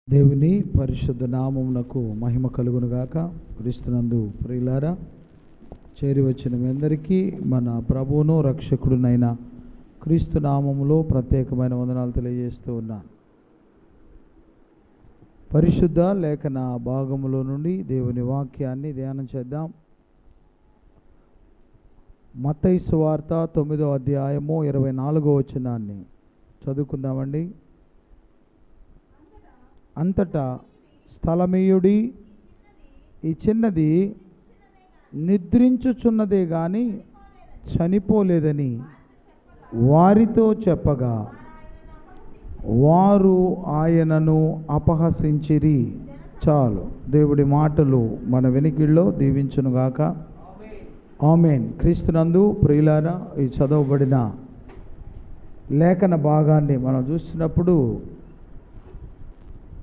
దేవుని పరిశుద్ధ నామమునకు మహిమ కలుగునుగాక. క్రీస్తునందు ప్రియులారా, చేరి వచ్చిన మీ అందరికీ మన ప్రభువును రక్షకుడునైన క్రీస్తు నామములో ప్రత్యేకమైన వందనాలు తెలియజేస్తూ ఉన్నాను. పరిశుద్ధ లేఖన భాగములో నుండి దేవుని వాక్యాన్ని ధ్యానం చేద్దాం. మత్తయి సువార్త 9వ అధ్యాయము 24వ వచనాన్ని చదువుకుందామండి. అంతటా స్థలమీయుడి, ఈ చిన్నది నిద్రించుచున్నదే గాని చనిపోలేదని వారితో చెప్పగా వారు ఆయనను అపహసించిరి. చాలు. దేవుడి మాటలు మన వెనికిల్లో దీవించునుగాక. ఆమేన్. క్రీస్తునందు ప్రియులారా, ఈ చదవబడిన లేఖన భాగాన్ని మనం చూసినప్పుడు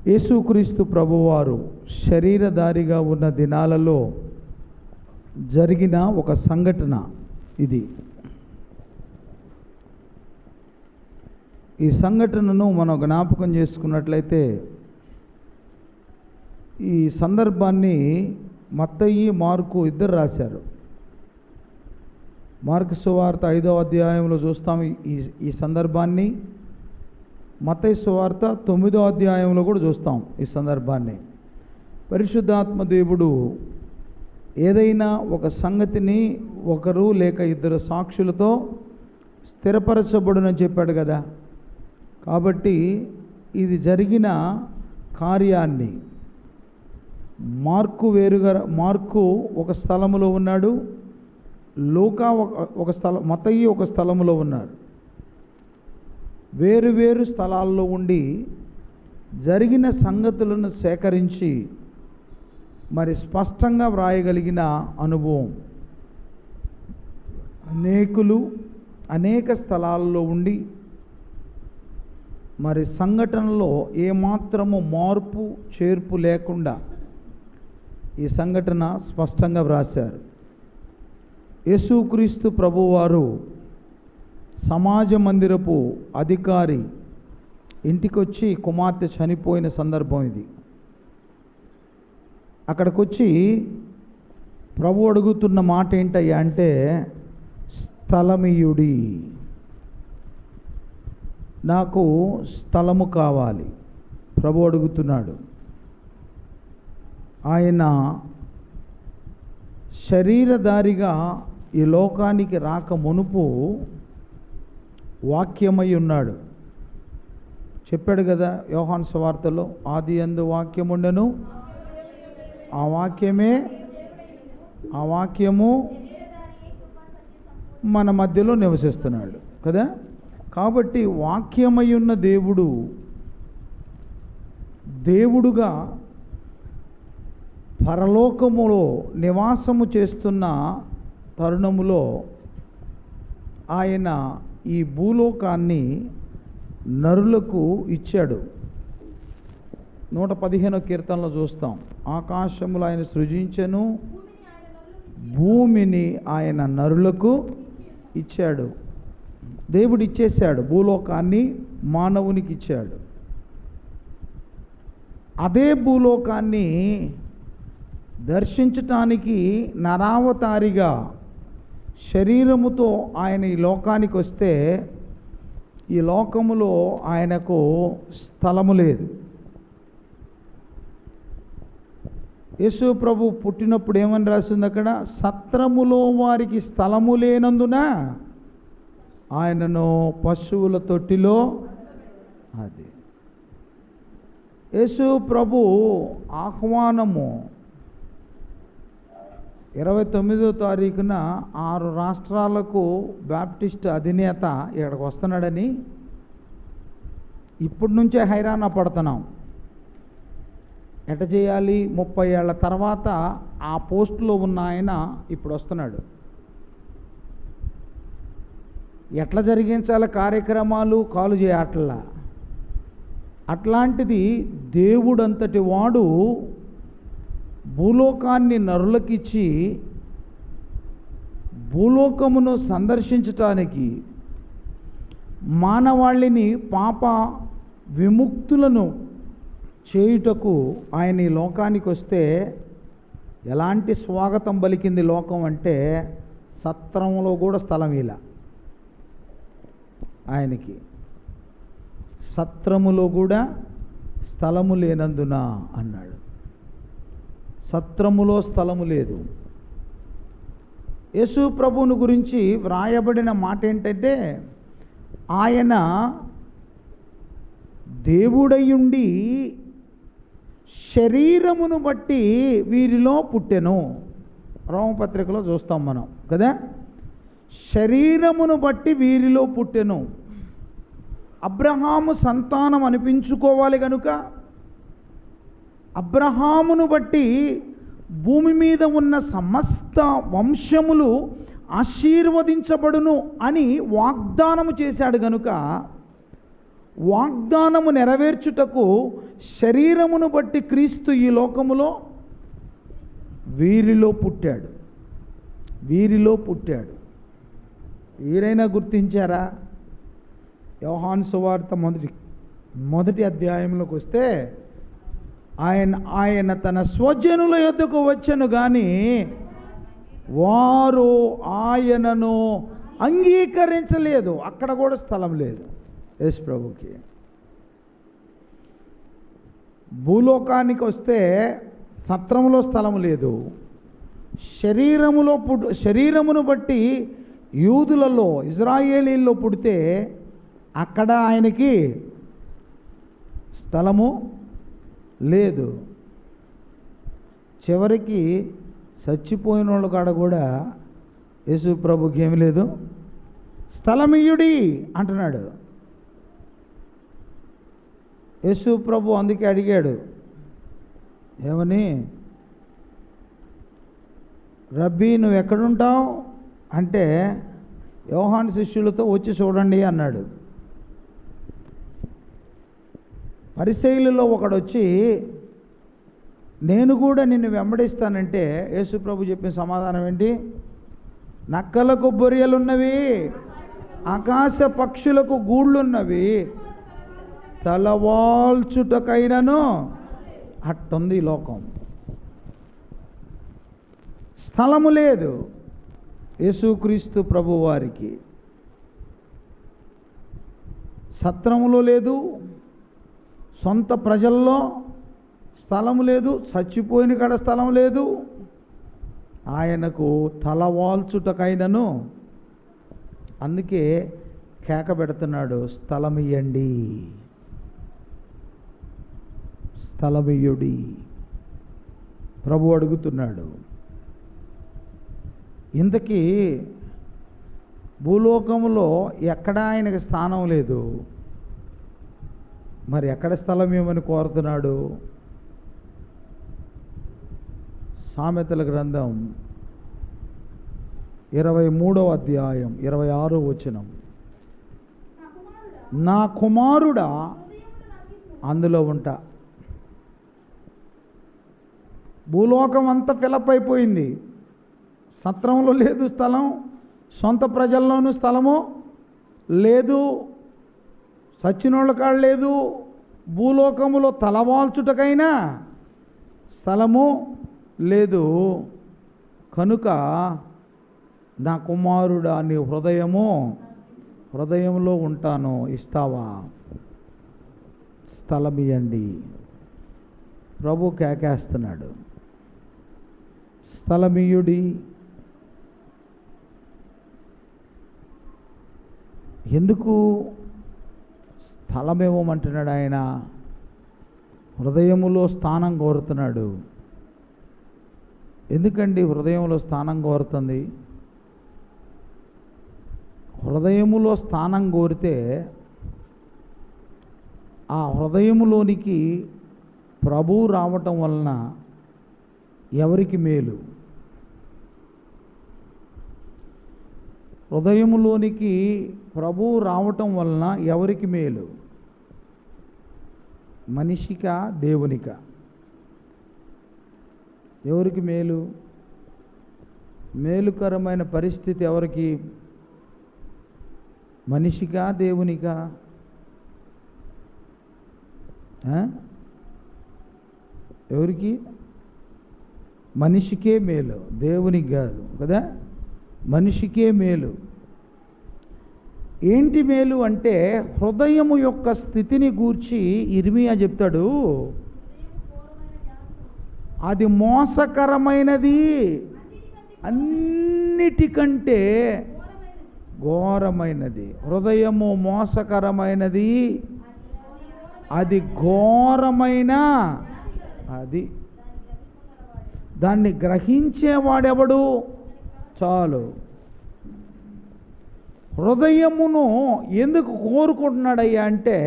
యేసుక్రీస్తు ప్రభువారు శరీరధారిగా ఉన్న దినాలలో జరిగిన ఒక సంఘటన ఇది. ఈ సంఘటనను మనం జ్ఞాపకం చేసుకున్నట్లయితే ఈ సందర్భాన్ని మత్తయి, మార్కు ఇద్దరు రాశారు. మార్కు సువార్త 5వ అధ్యాయంలో చూస్తాం ఈ సందర్భాన్ని. మత్తయి సువార్త 9వ అధ్యాయంలో కూడా చూస్తాం ఈ సందర్భాన్ని. పరిశుద్ధాత్మ దేవుడు ఏదైనా ఒక సంగతిని ఒకరు లేక ఇద్దరు సాక్షులతో స్థిరపరచబడునని చెప్పాడు కదా. కాబట్టి ఇది జరిగిన కార్యాన్ని మార్కు ఒక స్థలములో ఉన్నాడు, లూకా ఒక స్థలం, మత్తయి ఒక స్థలములో ఉన్నాడు. వేరు స్థలాల్లో ఉండి జరిగిన సంగతులను సేకరించి మరి స్పష్టంగా వ్రాయగలిగిన అనుభవం. అనేక స్థలాల్లో ఉండి మరి సంఘటనలో ఏమాత్రము మార్పు చేర్పు లేకుండా ఈ సంఘటన స్పష్టంగా వ్రాశారు. యేసుక్రీస్తు ప్రభువారు సమాజ మందిరపు అధికారి ఇంటికొచ్చి కుమార్తె చనిపోయిన సందర్భం ఇది. అక్కడికొచ్చి ప్రభు అడుగుతున్న మాట ఏంటయ్యా అంటే, స్థలమీయుడి, నాకు స్థలము కావాలి. ప్రభు అడుగుతున్నాడు. ఆయన శరీరధారిగా ఈ లోకానికి రాక మునుపు వాక్యమై ఉన్నాడు. చెప్పాడు కదా యోహాను సువార్తలో, ఆదియందు వాక్యముండెను, ఆ వాక్యము మన మధ్యలో నివసిస్తున్నాడు కదా. కాబట్టి వాక్యమై ఉన్న దేవుడుగా పరలోకములో నివాసము చేస్తున్న తరుణములో ఆయన ఈ భూలోకాన్ని నరులకు ఇచ్చాడు. 115వ కీర్తనలో చూస్తాం, ఆకాశములు ఆయన సృజించెను, భూమిని ఆయన నరులకు ఇచ్చాడు. దేవుడు ఇచ్చేశాడు, భూలోకాన్ని మానవునికి ఇచ్చాడు. అదే భూలోకాన్ని దర్శించటానికి నరావతారిగా శరీరముతో ఆయన ఈ లోకానికి వస్తే ఈ లోకములో ఆయనకు స్థలము లేదు. యేసు ప్రభు పుట్టినప్పుడు ఏమని రాసింది అక్కడ? సత్రములో వారికి స్థలము లేనందున ఆయనను పశువుల తొట్టిలో. అది యేసు ప్రభు ఆహ్వానము 29వ తారీఖున 6 రాష్ట్రాలకు బాప్టిస్ట్ అధినేత ఇక్కడికి వస్తున్నాడని ఇప్పటి నుంచే హైరాణ పడుతున్నాం. ఎట చేయాలి? 30 ఏళ్ల తర్వాత ఆ పోస్టులో ఉన్న ఆయన ఇప్పుడు వస్తున్నాడు. ఎట్లా జరిగించాలి కార్యక్రమాలు? కాలు చేయట్లా. అట్లాంటిది దేవుడంతటి వాడు భూలోకాన్ని నరులకిచ్చి భూలోకమును సందర్శించటానికి మానవాళిని పాప విముక్తులను చేయుటకు ఆయన ఈ లోకానికి వస్తే ఎలాంటి స్వాగతం పలికింది లోకం అంటే, సత్రంలో కూడా స్థలం ఇలా ఆయనకి, సత్రములో కూడా స్థలము లేనందున అన్నాడు. సత్రములో స్థలము లేదు. యేసు ప్రభువుని గురించి వ్రాయబడిన మాట ఏంటంటే, ఆయన దేవుడయుండి శరీరమును బట్టి వీరిలో పుట్టెను. రోమపత్రికలో చూస్తాం మనం కదా, శరీరమును బట్టి వీరిలో పుట్టెను. అబ్రహాము సంతానం అనిపించుకోవాలి కనుక అబ్రహామును బట్టి భూమి మీద ఉన్న సమస్త వంశములు ఆశీర్వదించబడును అని వాగ్దానము చేశాడు గనుక, వాగ్దానము నెరవేర్చుటకు శరీరమును బట్టి క్రీస్తు ఈ లోకములో వీరిలో పుట్టాడు. వీరిలో పుట్టాడు. వీరైనా గుర్తించారా? యోహాను సువార్త మొదటి అధ్యాయంలోకి వస్తే, ఆయన తన స్వజనుల యొద్దకు వచ్చెను కానీ వారు ఆయనను అంగీకరించలేదు. అక్కడ కూడా స్థలం లేదు యేసు ప్రభుకి. భూలోకానికి వస్తే సత్రములో స్థలము లేదు. శరీరమును బట్టి యూదులలో ఇజ్రాయేలీల్లో పుడితే అక్కడ ఆయనకి స్థలము లేదు. చివరికి చచ్చిపోయిన వాళ్ళ కాడ కూడా యేసు ప్రభుకి ఏమి లేదు, స్థలమియ్యుడి అంటున్నాడు. యేసు ప్రభు అందుకే అడిగాడు, ఏమని, రబ్బీ నువ్వు ఎక్కడుంటావు అంటే, యోహాను శిష్యులతో వచ్చి చూడండి అన్నాడు. పరిసయ్యులలో ఒకడు వచ్చి, నేను కూడా నిన్ను వెంబడిస్తానంటే యేసు ప్రభు చెప్పిన సమాధానం ఏంటి? నక్కలకు బొరియలున్నవి, ఆకాశ పక్షులకు గూళ్ళున్నవి, తలవాల్చుటకైనను అట్టుంది లోకం. స్థలము లేదు యేసుక్రీస్తు ప్రభు వారికి. సత్రములో లేదు, సొంత ప్రజల్లో స్థలము లేదు, చచ్చిపోయిన కాడ స్థలం లేదు. ఆయనకు తలవాల్చుటకైనను, అందుకే కేక పెడుతున్నాడు, స్థలమియ్యండి, స్థలమియ్యుడి. ప్రభు అడుగుతున్నాడు. ఇంతకీ భూలోకములో ఎక్కడ ఆయనకి స్థానం లేదు, మరి ఎక్కడ స్థలం ఏమని కోరుతున్నాడు? సామెతల గ్రంథం 23వ అధ్యాయం 26వ వచనం, నా కుమారుడా అందులో ఉంటా. భూలోకం అంతా ఫిలప్ అయిపోయింది. సత్రంలో లేదు స్థలం, సొంత ప్రజల్లోనూ స్థలము లేదు, సచ్చినోళ్ళ కాడ లేదు, భూలోకములో తలవాల్చుటకైనా స్థలము లేదు. కనుక నా కుమారుడా నీ హృదయంలో ఉంటాను, ఇస్తావా? స్థలమియ్యండి. ప్రభు కేకేస్తున్నాడు, స్థలమియ్యుడి. ఎందుకు స్థలం ఇవ్వమంటున్నాడు ఆయన? హృదయములో స్థానం కోరుతున్నాడు. ఎందుకండి హృదయంలో స్థానం కోరుతుంది? హృదయములో స్థానం కోరితే ఆ హృదయములోనికి ప్రభు రావటం వలన ఎవరికి మేలు? హృదయములోనికి ప్రభు రావటం వలన ఎవరికి మేలు? మనిషికా, దేవునికా? ఎవరికి మేలు? మేలుకరమైన పరిస్థితి ఎవరికి? మనిషికా, దేవునికా? ఎవరికి? మనిషికే మేలు, దేవునికి కాదు కదా. మనిషికే మేలు. ఏంటి మేలు అంటే హృదయము యొక్క స్థితిని గూర్చి ఇర్మియా చెప్తాడు. అది మోసకరమైనది, అన్నిటికంటే ఘోరమైనది. హృదయము మోసకరమైనది, అది ఘోరమైన అది. దాన్ని గ్రహించేవాడెవడు? చాలు. హృదయమును ఎందుకు కోరుకుంటున్నాడయ్యా అంటే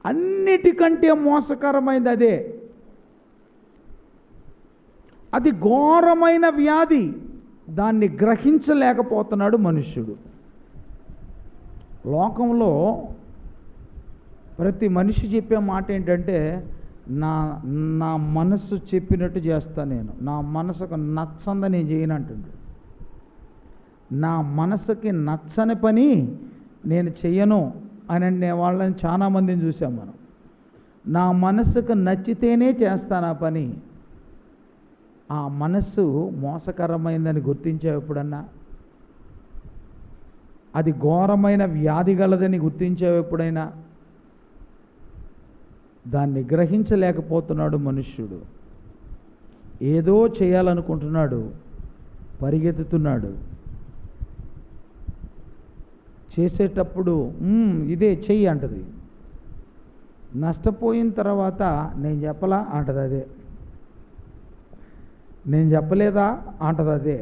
అన్నిటికంటే మోసకరమైనది అదే. అది ఘోరమైన వ్యాధి. దాన్ని గ్రహించలేకపోతున్నాడు మనుష్యుడు. లోకంలో ప్రతి మనిషి చెప్పే మాట ఏంటంటే నా మనస్సు చెప్పినట్టు చేస్తా, నేను నా మనసుకు నచ్చంది నేను చేయను అంటుండు. నా మనసుకి నచ్చని పని నేను చెయ్యను అని అనే వాళ్ళని చాలామందిని చూసాం మనం. నా మనసుకు నచ్చితేనే చేస్తాను ఆ పని. ఆ మనస్సు మోసకరమైందని గుర్తించావు ఎప్పుడన్నా? అది ఘోరమైన వ్యాధి గలదని గుర్తించావు ఎప్పుడైనా? దాన్ని గ్రహించలేకపోతున్నాడు మనుష్యుడు. ఏదో చేయాలనుకుంటున్నాడు, పరిగెత్తుతున్నాడు. చేసేటప్పుడు ఇదే చెయ్యి అంటది. నష్టపోయిన తర్వాత నేను చెప్పలా అంటది అదే. నేను చెప్పలేదా అంటది అదే.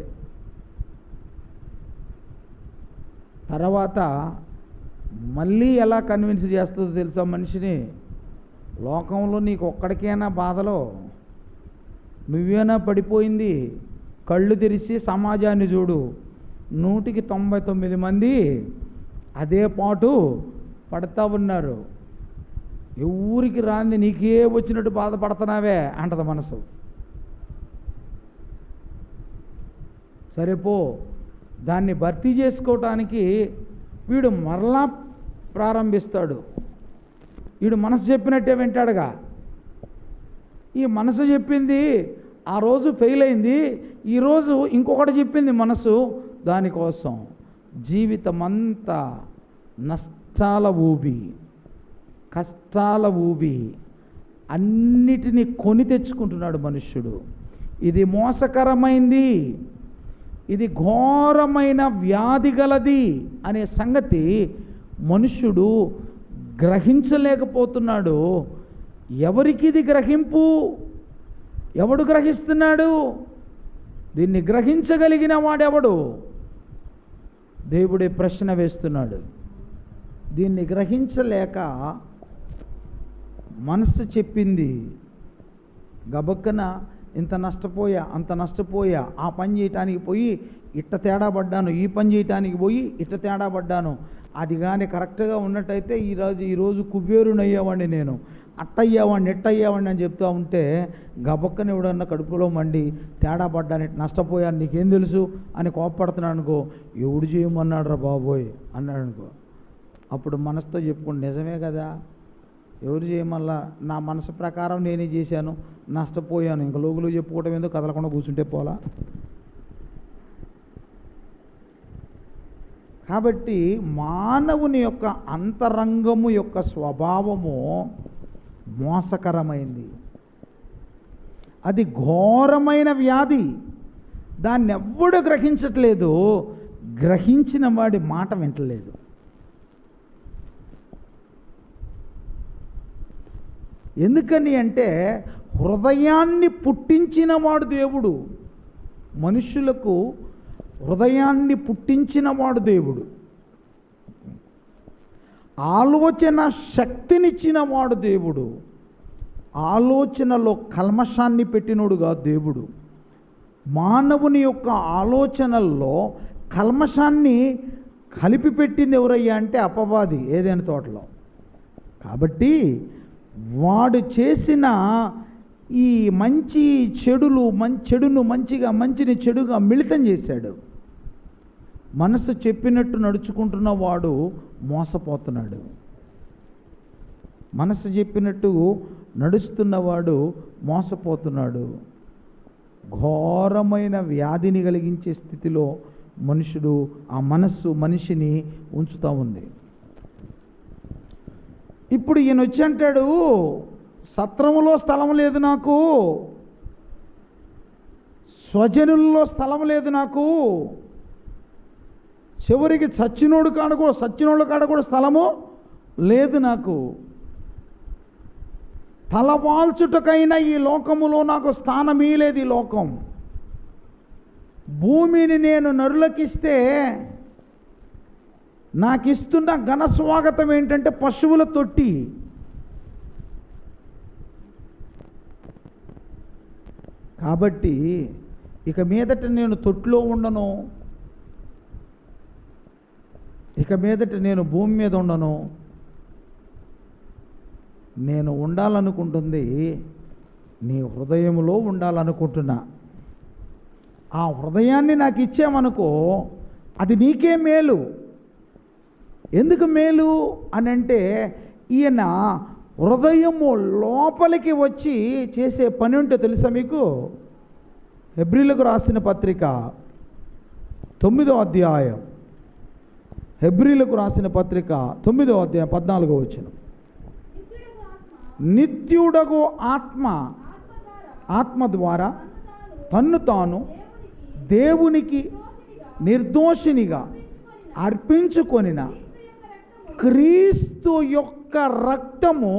తర్వాత మళ్ళీ ఎలా కన్విన్స్ చేస్తుందో తెలుసా మనిషిని? లోకంలో నీకు ఒక్కడికైనా బాధలో నువ్వేనా పడిపోయింది? కళ్ళు తెరిచి సమాజాన్ని చూడు, 199 మంది అదే పాటు పడతా ఉన్నారు. ఎవరికి రాంది నీకే వచ్చినట్టు బాధపడుతున్నావే అంటది మనసు. సరేపో, దాన్ని భర్తీ చేసుకోవటానికి వీడు మరలా ప్రారంభిస్తాడు. వీడు మనసు చెప్పినట్టే వింటాడుగా. ఈ మనసు చెప్పింది ఆ రోజు ఫెయిల్ అయింది, ఈరోజు ఇంకొకటి చెప్పింది మనసు. దానికోసం జీవితం అంతా నష్టాల ఊబి, కష్టాల ఊబి, అన్నిటినీ కొని తెచ్చుకుంటున్నాడు మనుష్యుడు. ఇది మోసకరమైంది, ఇది ఘోరమైన వ్యాధి గలది అనే సంగతి మనుష్యుడు గ్రహించలేకపోతున్నాడు. ఎవరికి ఇది గ్రహింపు? ఎవడు గ్రహిస్తున్నాడు? దీన్ని గ్రహించగలిగిన వాడెవడు? దేవుడే ప్రశ్న వేస్తున్నాడు. దీన్ని గ్రహించలేక మనసు చెప్పింది గబక్కన ఇంత నష్టపోయా, అంత నష్టపోయా, ఆ పని చేయటానికి పోయి ఇట్ట తేడా పడ్డాను, ఈ పని చేయటానికి పోయి ఇట్ట తేడా పడ్డాను. అది కానీ కరెక్ట్గా ఉన్నట్టయితే ఈరోజు కుబేరునయ్యేవాడిని, నేను అట్టయ్యేవాడిని ఎట్టయ్యేవాడిని అని చెప్తూ ఉంటే గబక్కన ఎవడన్నా కడుపులో మండి తేడా పడ్డాను, నష్టపోయాను, నీకేం తెలుసు అని కోప్పడుతున్నాడు అనుకో, ఎవడు చేయమన్నాడు రా బాబోయ్ అన్నాడు అనుకో. అప్పుడు మనసుతో చెప్పుకోండి, నిజమే కదా, ఎవరు చేయమల్లా, నా మనసు ప్రకారం నేనే చేశాను, నష్టపోయాను, ఇంకా లోగులు చెప్పుకోవటం ఎందుకు, కదలకుండా కూర్చుంటే పోలా. కాబట్టి మానవుని యొక్క అంతరంగము యొక్క స్వభావము మోసకరమైంది. అది ఘోరమైన వ్యాధి. దాన్ని ఎవ్వడు గ్రహించట్లేదు, గ్రహించిన వాడి మాట వింటలేదు. ఎందుకని అంటే హృదయాన్ని పుట్టించినవాడు దేవుడు. మనుషులకు హృదయాన్ని పుట్టించినవాడు దేవుడు. ఆలోచన శక్తినిచ్చినవాడు దేవుడు. ఆలోచనలో కల్మషాన్ని పెట్టినోడు కాదు దేవుడు. మానవుని యొక్క ఆలోచనల్లో కల్మషాన్ని కలిపి పెట్టింది ఎవరయ్యా అంటే అపవాది, ఏదైనా తోటలో. కాబట్టి వాడు చేసిన ఈ మంచి చెడును మంచిగా, మంచిని చెడుగా మిళితం చేశాడు. మనసు చెప్పినట్టు నడుచుకుంటున్న వాడు మోసపోతున్నాడు. మనసు చెప్పినట్టు నడుస్తున్నవాడు మోసపోతున్నాడు. ఘోరమైన వ్యాధిని కలిగించే స్థితిలో ఆ మనస్సు మనిషిని ఉంచుతూ ఉంది. ఇప్పుడు ఈయన వచ్చి అంటాడు, సత్రములో స్థలం లేదు నాకు, స్వజనుల్లో స్థలం లేదు నాకు, చివరికి సచ్చినోళ్ళ కాడ కూడా స్థలము లేదు నాకు, తలవాల్చుటకైనా ఈ లోకములో నాకు స్థానమీ లేదు. ఈ లోకం భూమిని నేను నరులకిస్తే నాకు ఇస్తున్న ఘన స్వాగతం ఏంటంటే పశువుల తొట్టి. కాబట్టి ఇక మీదట నేను తొట్టిలో ఉండను, ఇక మీదట నేను భూమి మీద ఉండను. నేను ఉండాలనుకుంటుంది నీ హృదయంలో ఉండాలనుకుంటున్నా. ఆ హృదయాన్ని నాకు ఇచ్చామనుకో, అది నీకే మేలు. ఎందుకు మేలు అని అంటే, ఈయన హృదయము లోపలికి వచ్చి చేసే పని ఉంటే తెలుసా మీకు? హెబ్రీలకు రాసిన పత్రిక 9వ అధ్యాయం, హెబ్రీలకు రాసిన పత్రిక 9వ అధ్యాయం 14వ వచనం. నిత్యుడగు ఆత్మ ద్వారా తన్ను తాను దేవునికి నిర్దోషినిగా అర్పించుకొనిన క్రీస్తు యొక్క రక్తము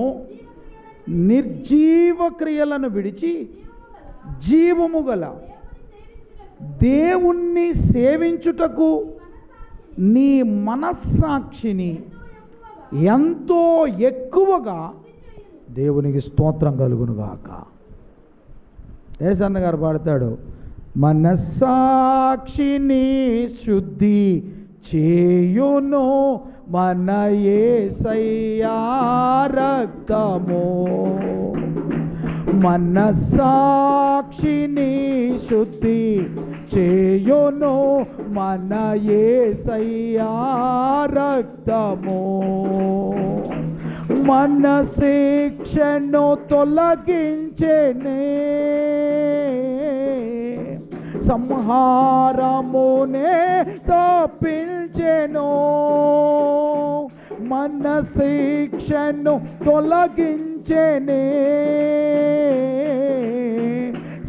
నిర్జీవ క్రియలను విడిచి జీవము గల దేవుణ్ణి సేవించుటకు నీ మనస్సాక్షిని ఎంతో ఎక్కువగా దేవునికి స్తోత్రం కలుగునుగాక. యేసన్న గారు పాడతాడు, మనస్సాక్షిని శుద్ధి చేయును మన యేసయ్యా రక్తము, మనస్సాక్షిని శుద్ధి చేయును మన యేసయ్యా రక్తము, మన శిక్షను తొలగించెనే, సంహారమునే తప్పించెను, మన శిక్షను తొలగించెనే,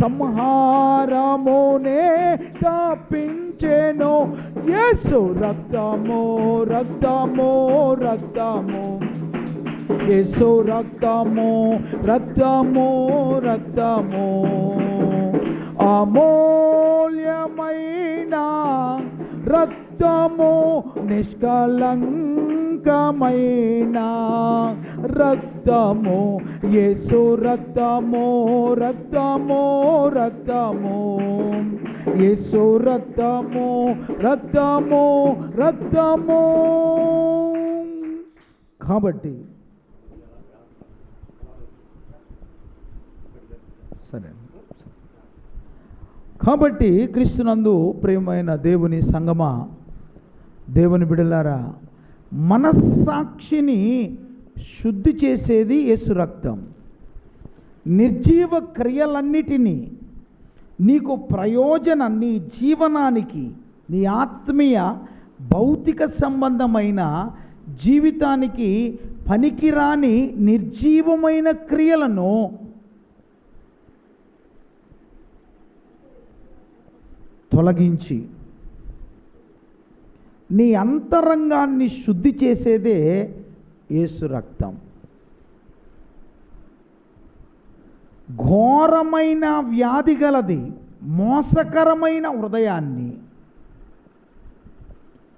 సంహారమునే తప్పించెను. యేసు రక్తము రక్తము రక్తము, యేసు రక్తము రక్తము రక్తము, అమూల్యమైన రక్తము, నిష్కలంకమైన రక్తము, యేసు రక్తము రక్తము రక్తము, యేసు రక్తము రక్తము రక్తము. కాబట్టి సరే, కాబట్టి క్రీస్తునందు ప్రియమైన దేవుని సంగమా, దేవుని బిడ్డలారా, మనస్సాక్షిని శుద్ధి చేసేది యేసు రక్తం. నిర్జీవ క్రియలన్నిటినీ, నీకు నీ జీవనానికి, నీ ఆత్మీయ భౌతిక సంబంధమైన జీవితానికి పనికిరాని నిర్జీవమైన క్రియలను తొలగించి నీ అంతరంగాన్ని శుద్ధి చేసేదే యేసు రక్తం. ఘోరమైన వ్యాధి గలది మోసకరమైన హృదయాన్ని,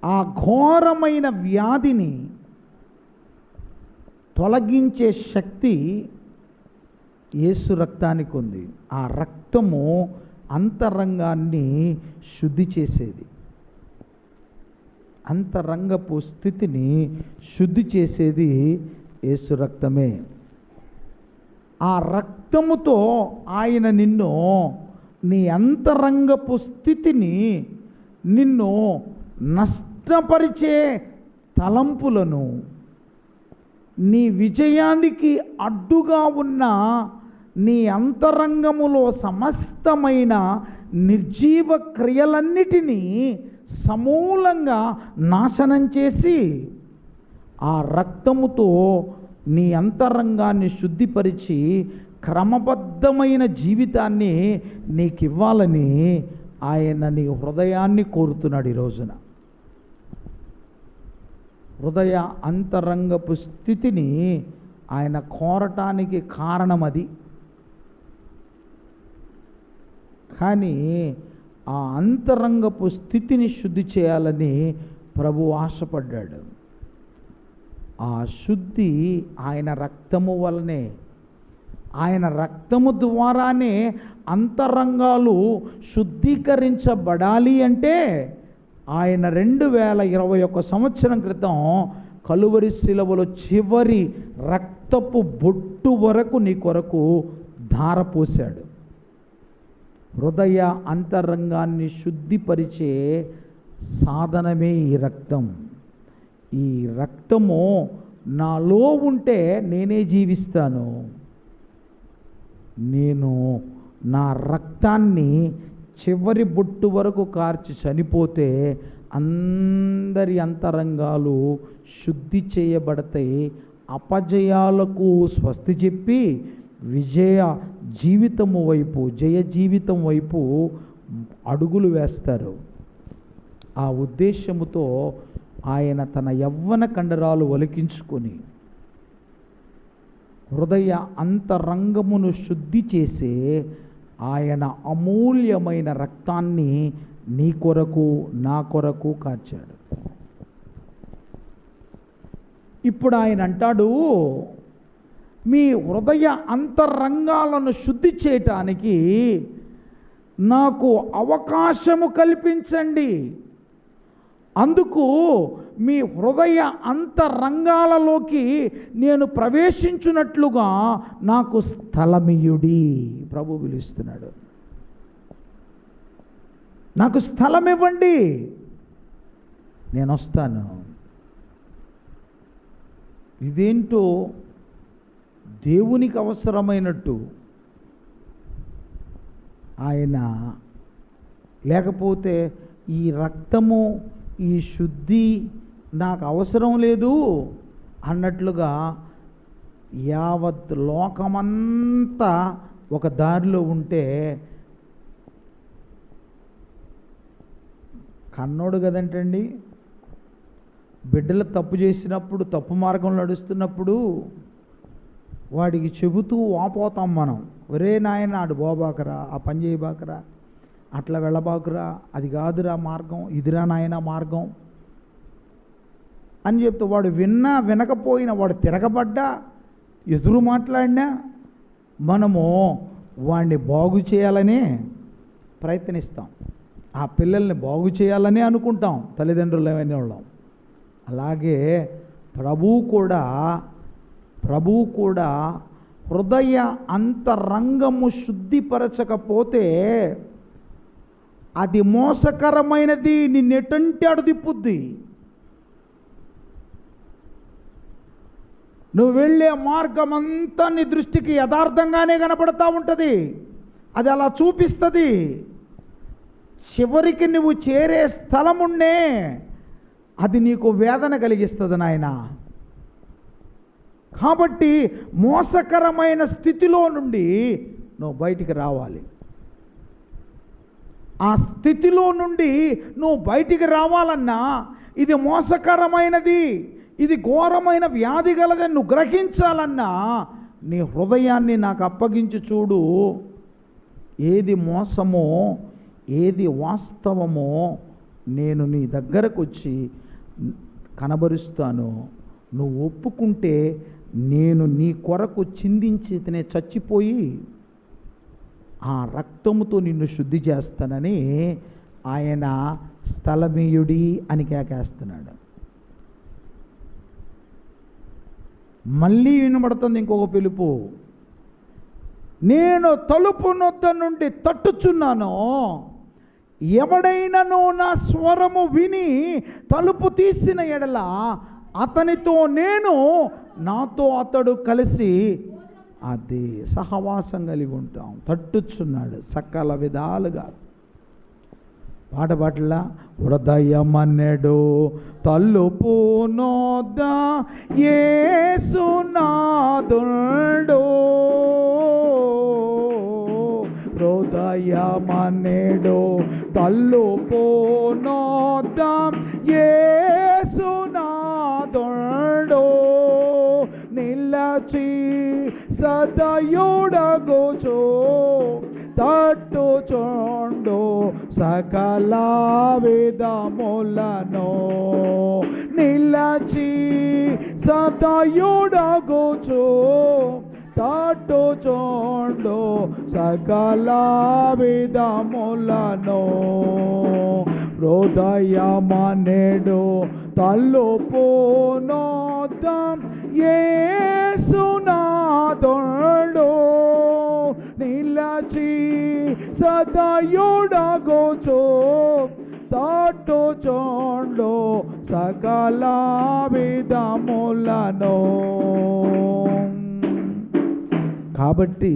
ఆ ఘోరమైన వ్యాధిని తొలగించే శక్తి యేసు రక్తానికి ఉంది. ఆ రక్తము అంతరంగాన్ని శుద్ధి చేసేది, అంతరంగపు స్థితిని శుద్ధి చేసేది యేసు రక్తమే. ఆ రక్తముతో ఆయన నిన్ను, నీ అంతరంగపు స్థితిని, నిన్ను నష్టపరిచే తలంపులను, నీ విజయానికి అడ్డుగా ఉన్న నీ అంతరంగములో సమస్తమైన నిర్జీవ క్రియలన్నిటినీ సమూలంగా నాశనం చేసి ఆ రక్తముతో నీ అంతరంగాన్ని శుద్ధిపరిచి క్రమబద్ధమైన జీవితాన్ని నీకు ఇవ్వాలని ఆయన నీ హృదయాన్ని కోరుతున్నాడు. ఈ రోజున హృదయ అంతరంగపు స్థితిని ఆయన కోరటానికి కారణం అది. కానీ ఆ అంతరంగపు స్థితిని శుద్ధి చేయాలని ప్రభు ఆశపడ్డాడు. ఆ శుద్ధి ఆయన రక్తము వలనే, ఆయన రక్తము ద్వారానే అంతరంగాలు శుద్ధీకరించబడాలి. అంటే ఆయన 2021 సంవత్సరం క్రితం కలువరి శిలువలో చివరి రక్తపు బొట్టు వరకు నీ కొరకు ధారపోశాడు. హృదయ అంతరంగాన్ని శుద్ధిపరిచే సాధనమే ఈ రక్తం. ఈ రక్తము నాలో ఉంటే నేనే జీవిస్తాను. నేను నా రక్తాన్ని చివరి బొట్టు వరకు కార్చి చనిపోతే అందరి అంతరంగాలు శుద్ధి చేయబడతాయి. అపజయాలకు స్వస్తి చెప్పి విజయ జీవితము వైపు, జయ జీవితం వైపు అడుగులు వేస్తారు. ఆ ఉద్దేశముతో ఆయన తన యవ్వన కండరాలు ఒలికించుకొని హృదయ అంతరంగమును శుద్ధి చేసే ఆయన అమూల్యమైన రక్తాన్ని నీ కొరకు నా కొరకు కార్చాడు. ఇప్పుడు ఆయన అంటాడు, మీ హృదయ అంతరంగాలను శుద్ధి చేయటానికి నాకు అవకాశము కల్పించండి. అందుకు మీ హృదయ అంతరంగాలలోకి నేను ప్రవేశించున్నట్లుగా నాకు స్థలమియుడి. ప్రభు పిలుస్తున్నాడు, నాకు స్థలం ఇవ్వండి, నేను వస్తాను. ఇదేంటో దేవునికి అవసరమైనట్టు ఆయన, లేకపోతే ఈ రక్తము, ఈ శుద్ధి నాకు అవసరం లేదు అన్నట్లుగా యావత్ లోకమంతా ఒక దారిలో ఉంటే కన్నోడు కదంటండి. బిడ్డలు తప్పు చేసినప్పుడు, తప్పు మార్గంలో నడుస్తున్నప్పుడు వాడికి చెబుతూ వాపోతాం మనం. ఒరే నాయన, ఆడు పోబాకరా, ఆ పని చేయబాకరా, అట్లా వెళ్ళబాకురా, అది కాదురా మార్గం, ఇదిరా నాయన మార్గం అని చెప్తే వాడు విన్నా వినకపోయినా, వాడు తిరగబడ్డా, ఎదురు మాట్లాడినా మనము వాడిని బాగు చేయాలనే ప్రయత్నిస్తాం. ఆ పిల్లల్ని బాగు చేయాలని అనుకుంటాం తల్లిదండ్రులు ఏమైనా వాళ్ళం. అలాగే ప్రభువు కూడా హృదయ అంతరంగము శుద్ధిపరచకపోతే అది మోసకరమైనది, నిన్నెటంటే అడు తిప్పుద్ది. నువ్వు వెళ్ళే మార్గం అంతా నీ దృష్టికి యథార్థంగానే కనపడతా ఉంటుంది, అది అలా చూపిస్తుంది. చివరికి నువ్వు చేరే స్థలమున్నే అది నీకు వేదన కలిగిస్తుంది నాయన. కాబట్టి మోసకరమైన స్థితిలో నుండి నువ్వు బయటికి రావాలి. ఆ స్థితిలో నుండి నువ్వు బయటికి రావాలన్నా, ఇది మోసకరమైనది, ఇది ఘోరమైన వ్యాధి గలదని నువ్వు గ్రహించాలన్నా నీ హృదయాన్ని నాకు అప్పగించి చూడు. ఏది మోసమో, ఏది వాస్తవమో నేను నీ దగ్గరకు వచ్చి కనబరుస్తాను. నువ్వు ఒప్పుకుంటే నేను నీ కొరకు చిందించితేనే చచ్చిపోయి ఆ రక్తముతో నిన్ను శుద్ధి చేస్తానని ఆయన స్థలమీయుడి అని కేకేస్తున్నాడు. మళ్ళీ వినబడుతుంది ఇంకొక పిలుపు, నేను తలుపు నొద్ద నుండి తట్టుచున్నాను, ఎవడైనను నా స్వరము విని తలుపు తీసిన ఎడల అతనితో నేను, నాతో అతడు కలిసి అది సహవాసం కలిగి ఉంటాం. తట్టుచున్నాడు సకల విధాలుగా. పాట పాటలా హృదయమన్నెడు తలుపు నోద్ద యేసునాథుండు, హృదయమన్నెడు తలుపు నోద్ద యేసునాథుండు, నిలచి సదయుడగుచు తట్టుచుండు సకల విధములను, నిలచి సదయుడగుచు తట్టుచుండు సకల విధములను, హృదయమన్నెడు తలుపు నోద్ద యేసునాథుండు, నిలచి సదయుడగుచు తట్టుచుండు సకల విధములను. కాబట్టి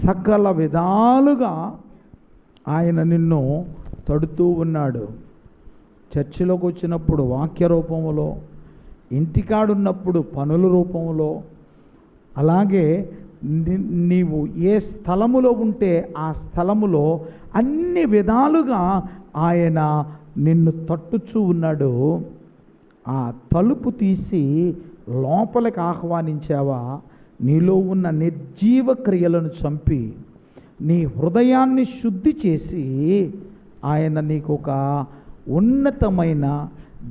సకల విధాలుగా ఆయన నిన్ను తడుతూ ఉన్నాడు. చర్చిలోకి వచ్చినప్పుడు వాక్య రూపంలో, ఇంటికాడున్నప్పుడు పనుల రూపంలో, అలాగే నీవు ఏ స్థలములో ఉంటే ఆ స్థలములో అన్ని విధాలుగా ఆయన నిన్ను తట్టుచూ ఉన్నాడు. ఆ తలుపు తీసి లోపలికి ఆహ్వానించావా? నీలో ఉన్న నిర్జీవ క్రియలను చంపి నీ హృదయాన్ని శుద్ధి చేసి ఆయన నీకు ఒక ఉన్నతమైన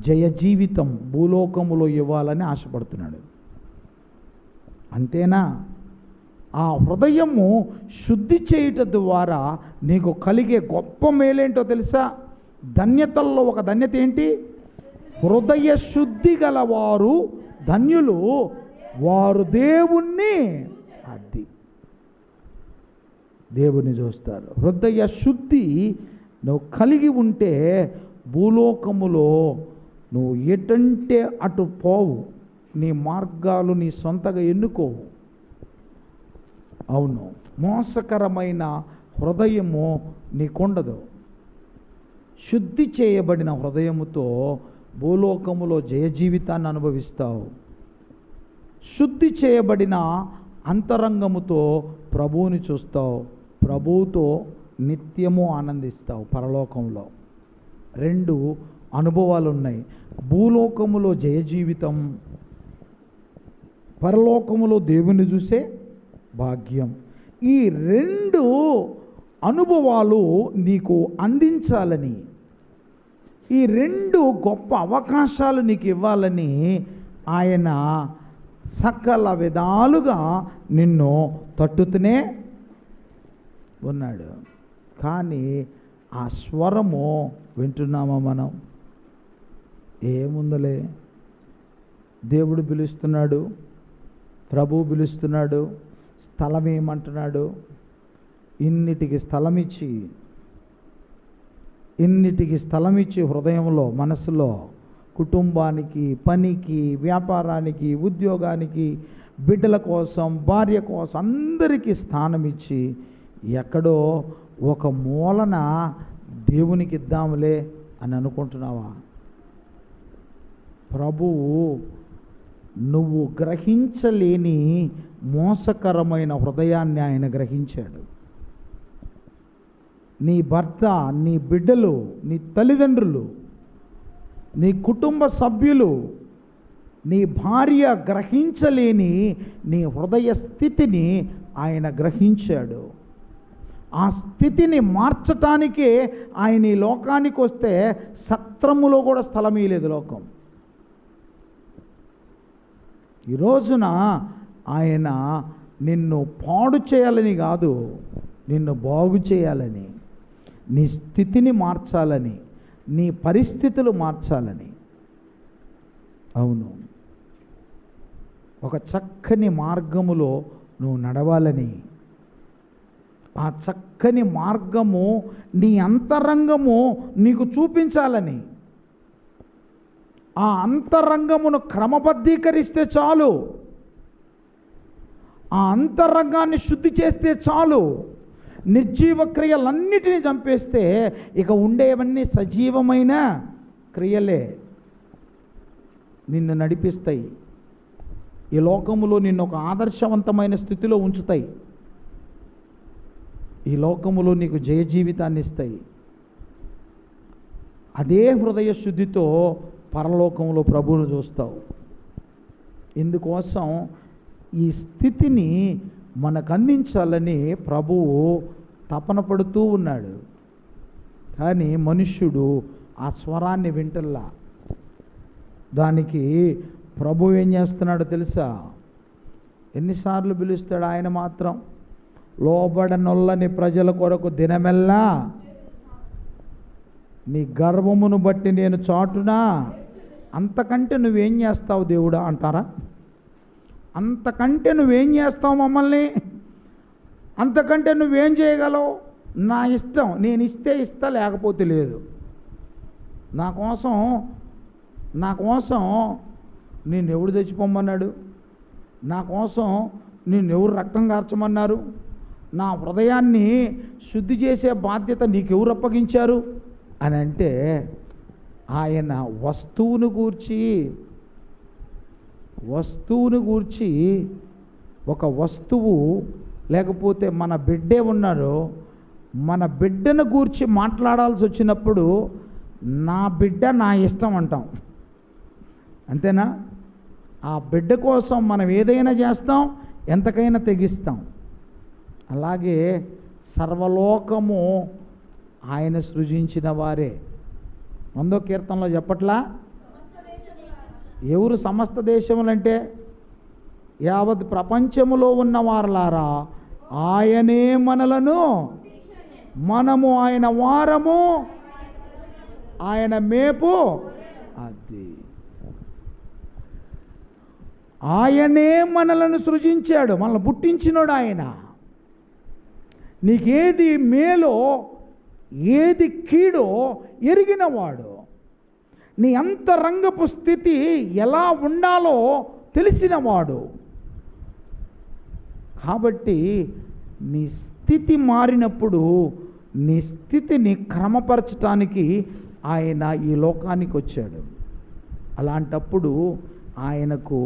జయ జీవితం భూలోకములో ఇవ్వాలని ఆశపడుతున్నాడు. అంతేనా? ఆ హృదయము శుద్ధి చేయుట ద్వారా నీకు కలిగే గొప్ప మేలేంటో తెలుసా? ధన్యతల్లో ఒక ధన్యత ఏంటి? హృదయ శుద్ధి గలవారు ధన్యులు, వారు దేవుణ్ణి అది దేవుని చూస్తారు. హృదయ శుద్ధి నువ్వు కలిగి ఉంటే భూలోకములో నువ్వు ఎటంటే అటు పోవు. నీ మార్గాలు నీ సొంతగా ఎన్నుకోవు. అవును, మోసకరమైన హృదయము నీకుండదు. శుద్ధి చేయబడిన హృదయముతో భూలోకములో జయ జీవితాన్ని అనుభవిస్తావు. శుద్ధి చేయబడిన అంతరంగముతో ప్రభువుని చూస్తావు. ప్రభువుతో నిత్యము ఆనందిస్తావు. పరలోకంలో 2 అనుభవాలు ఉన్నాయి. భూలోకములో జయ జీవితం, పరలోకములో దేవుని చూసే భాగ్యం. ఈ 2 అనుభవాలు నీకు అందించాలని, ఈ 2 గొప్ప అవకాశాలు నీకు ఇవ్వాలని ఆయన సకల విధాలుగా నిన్ను తట్టుతూనే ఉన్నాడు. కానీ ఆ స్వరము వింటున్నామా మనం? ఏముందలే, దేవుడు పిలుస్తున్నాడు, ప్రభువు పిలుస్తున్నాడు, స్థలం ఏమంటున్నాడు? ఇన్నిటికి స్థలమిచ్చి హృదయంలో, మనసులో, కుటుంబానికి, పనికి, వ్యాపారానికి, ఉద్యోగానికి, బిడ్డల కోసం, భార్య కోసం అందరికీ స్థానం ఇచ్చి ఎక్కడో ఒక మూలన దేవునికి ఇద్దాములే అని అనుకుంటున్నావా? ప్రభువు నువ్వు గ్రహించలేని మోసకరమైన హృదయాన్ని ఆయన గ్రహించాడు. నీ భర్త, నీ బిడ్డలు, నీ తల్లిదండ్రులు, నీ కుటుంబ సభ్యులు, నీ భార్య గ్రహించలేని నీ హృదయ స్థితిని ఆయన గ్రహించాడు. ఆ స్థితిని మార్చటానికే ఆయన ఈ లోకానికి వస్తే సత్రములో కూడా స్థలం ఇవ్వలేదు లోకం. ఈ రోజున ఆయన నిన్ను పాడు చేయాలని కాదు, నిన్ను బాగు చేయాలని, నీ స్థితిని మార్చాలని, నీ పరిస్థితులు మార్చాలని. అవును, ఒక చక్కని మార్గములో నువ్వు నడవాలని, ఆ చక్కని మార్గము నీ అంతరంగము నీకు చూపించాలని. ఆ అంతరంగమును క్రమబద్ధీకరిస్తే చాలు, ఆ అంతరంగాన్ని శుద్ధి చేస్తే చాలు. నిర్జీవ క్రియలన్నిటినీ చంపేస్తే ఇక ఉండేవన్నీ సజీవమైన క్రియలే నిన్ను నడిపిస్తాయి. ఈ లోకములో నిన్ను ఒక ఆదర్శవంతమైన స్థితిలో ఉంచుతాయి. ఈ లోకములో నీకు జయ జీవితాన్ని ఇస్తాయి. అదే హృదయ శుద్ధితో పరలోకంలో ప్రభువును చూస్తావు. ఇందుకోసం ఈ స్థితిని మనకు అందించాలని ప్రభువు తపన పడుతూ ఉన్నాడు. కానీ మనుష్యుడు ఆ స్వరాన్ని వింటల్లా. దానికి ప్రభు ఏం చేస్తున్నాడో తెలుసా? ఎన్నిసార్లు పిలుస్తాడు ఆయన మాత్రం? లోబడనొల్లని ప్రజల కొరకు దినమెల్లా నీ గర్వమును బట్టి నేను చాటునా. అంతకంటే నువ్వేం చేస్తావు దేవుడా అంటారా? అంతకంటే నువ్వేం చేస్తావు మమ్మల్ని? అంతకంటే నువ్వేం చేయగలవు? నా ఇష్టం, నేను ఇస్తే ఇస్తా, లేకపోతే లేదు. నా కోసం నేను ఎవడు చచ్చిపోమన్నాడు? నా కోసం నేను ఎవరు రక్తం కార్చమన్నారు? నా హృదయాన్ని శుద్ధి చేసే బాధ్యత నీకెవరు అప్పగించారు అని అంటే, ఆయన వస్తువును గూర్చి ఒక వస్తువు లేకపోతే మన బిడ్డే ఉన్నారో, మన బిడ్డను గూర్చి మాట్లాడాల్సి వచ్చినప్పుడు నా బిడ్డ నా ఇష్టం అంటాం. అంతేనా? ఆ బిడ్డ కోసం మనం ఏదైనా చేస్తాం, ఎంతకైనా తెగిస్తాం. అలాగే సర్వలోకము ఆయన సృజించిన వారే. 100వ కీర్తనలో చెప్పట్లా? ఎవరు సమస్త దేశములంటే? యావత్ ప్రపంచములో ఉన్న వారలారా, ఆయనే మనలను, మనము ఆయన వారము, ఆయన మేపు. అది ఆయనే మనలను సృజించాడు, మనల్ని పుట్టించినోడు ఆయన. నీకేది మేలో ఏది కీడో ఎరిగినవాడు. నీ అంతరంగపు స్థితి ఎలా ఉండాలో తెలిసినవాడు. కాబట్టి నీ స్థితి మారినప్పుడు నీ స్థితిని క్రమపరచటానికి ఆయన ఈ లోకానికి వచ్చాడు. అలాంటప్పుడు ఆయనకు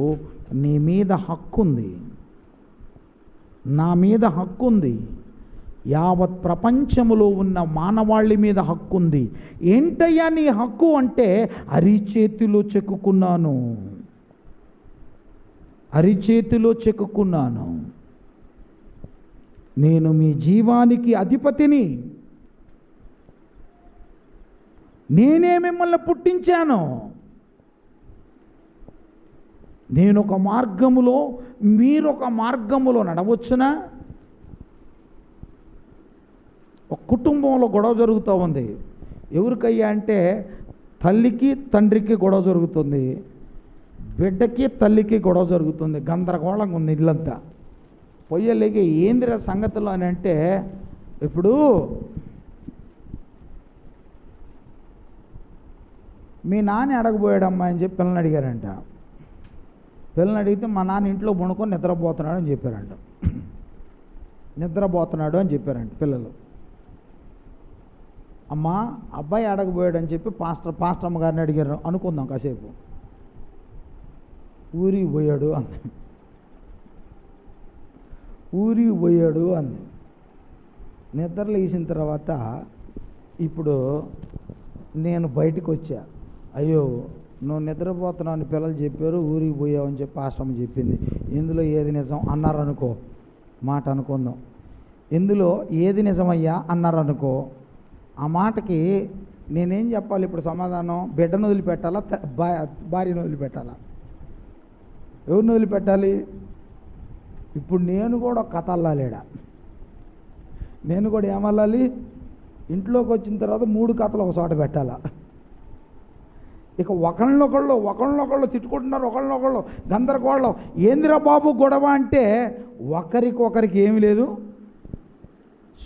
నీ మీద హక్కుంది, నా మీద హక్కుంది, యావత్ ప్రపంచములో ఉన్న మానవాళి మీద హక్కుంది. ఏంటయ్యా నీ హక్కు అంటే, అరిచేతిలో చెక్కుకున్నాను, నేను మీ జీవానికి అధిపతిని, నేనే మిమ్మల్ని పుట్టించాను. నేనొక మార్గములో మీరొక మార్గములో నడవచ్చునా? ఒక కుటుంబంలో గొడవ జరుగుతూ ఉంది. ఎవరికయ్యా అంటే తల్లికి తండ్రికి గొడవ జరుగుతుంది, బిడ్డకి తల్లికి గొడవ జరుగుతుంది. గందరగోళంగా ఉంది ఇల్లంతా. పొయ్యలేక ఏందిరా సంగతులు అని అంటే, ఇప్పుడు మీ నాన్న అడగబోయాడమ్మా అని చెప్పి పిల్లల్ని అడిగారంట. పిల్లల్ని అడిగితే మా నాన్న ఇంట్లో పడుకొని నిద్రపోతున్నాడు అని చెప్పారంట. పిల్లలు. అమ్మా అబ్బాయి అడగబోయాడు అని చెప్పి పాస్టర్ అమ్మ గారిని అడిగారు అనుకుందాం కాసేపు. ఊరికి పోయాడు అంది. నిద్ర లేచిన తర్వాత ఇప్పుడు నేను బయటకు వచ్చా, అయ్యో నువ్వు నిద్రపోతున్నావు అని పిల్లలు చెప్పారు, ఊరికి పోయావు అని చెప్పి పాస్టర్ అమ్మ చెప్పింది. ఇందులో ఏది నిజం అన్నారు అనుకో, మాట అనుకుందాం. ఇందులో ఏది నిజమయ్యా అన్నారు అనుకో, ఆ మాటకి నేనేం చెప్పాలి ఇప్పుడు సమాధానం? బిడ్డను వదిలిపెట్టాలా, భార్యను వదిలిపెట్టాలా? ఎవరిని వదిలిపెట్టాలి? ఇప్పుడు నేను కూడా కథ అల్లాలేడా? నేను కూడా ఏమల్లాలి? ఇంట్లోకి వచ్చిన తర్వాత 3 కథలు ఒక చోట పెట్టాలా? ఇక ఒకళ్ళనొకళ్ళు తిట్టుకుంటున్నారు, ఒకళ్ళనొకళ్ళు గందరగోళం. ఏందిరా బాబు గొడవ అంటే ఒకరికి ఏమి లేదు,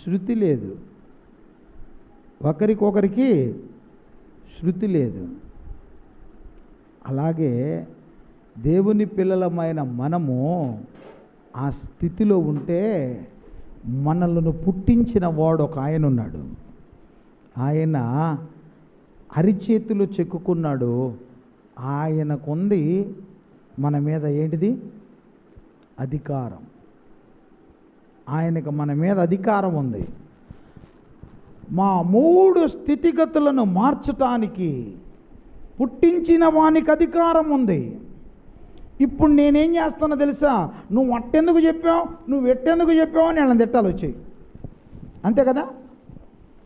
శృతి లేదు. ఒకరికి శృతి లేదు. అలాగే దేవుని పిల్లలమైన మనము ఆ స్థితిలో ఉంటే మనలను పుట్టించిన వాడు ఒక ఆయన ఉన్నాడు. ఆయన అరిచేతులు చెక్కుకున్నాడు. ఆయనకుంది మన మీద ఏంటిది? అధికారం. ఆయనకు మన మీద అధికారం ఉంది. మా 3 స్థితిగతులను మార్చటానికి పుట్టించిన వానికి అధికారం ఉంది. ఇప్పుడు నేనేం చేస్తానో తెలుసా? నువ్వు అట్టెందుకు చెప్పావు, నువ్వు ఎట్టెందుకు చెప్పావు అని వాళ్ళని తిట్టాలి వచ్చాయి. అంతే కదా?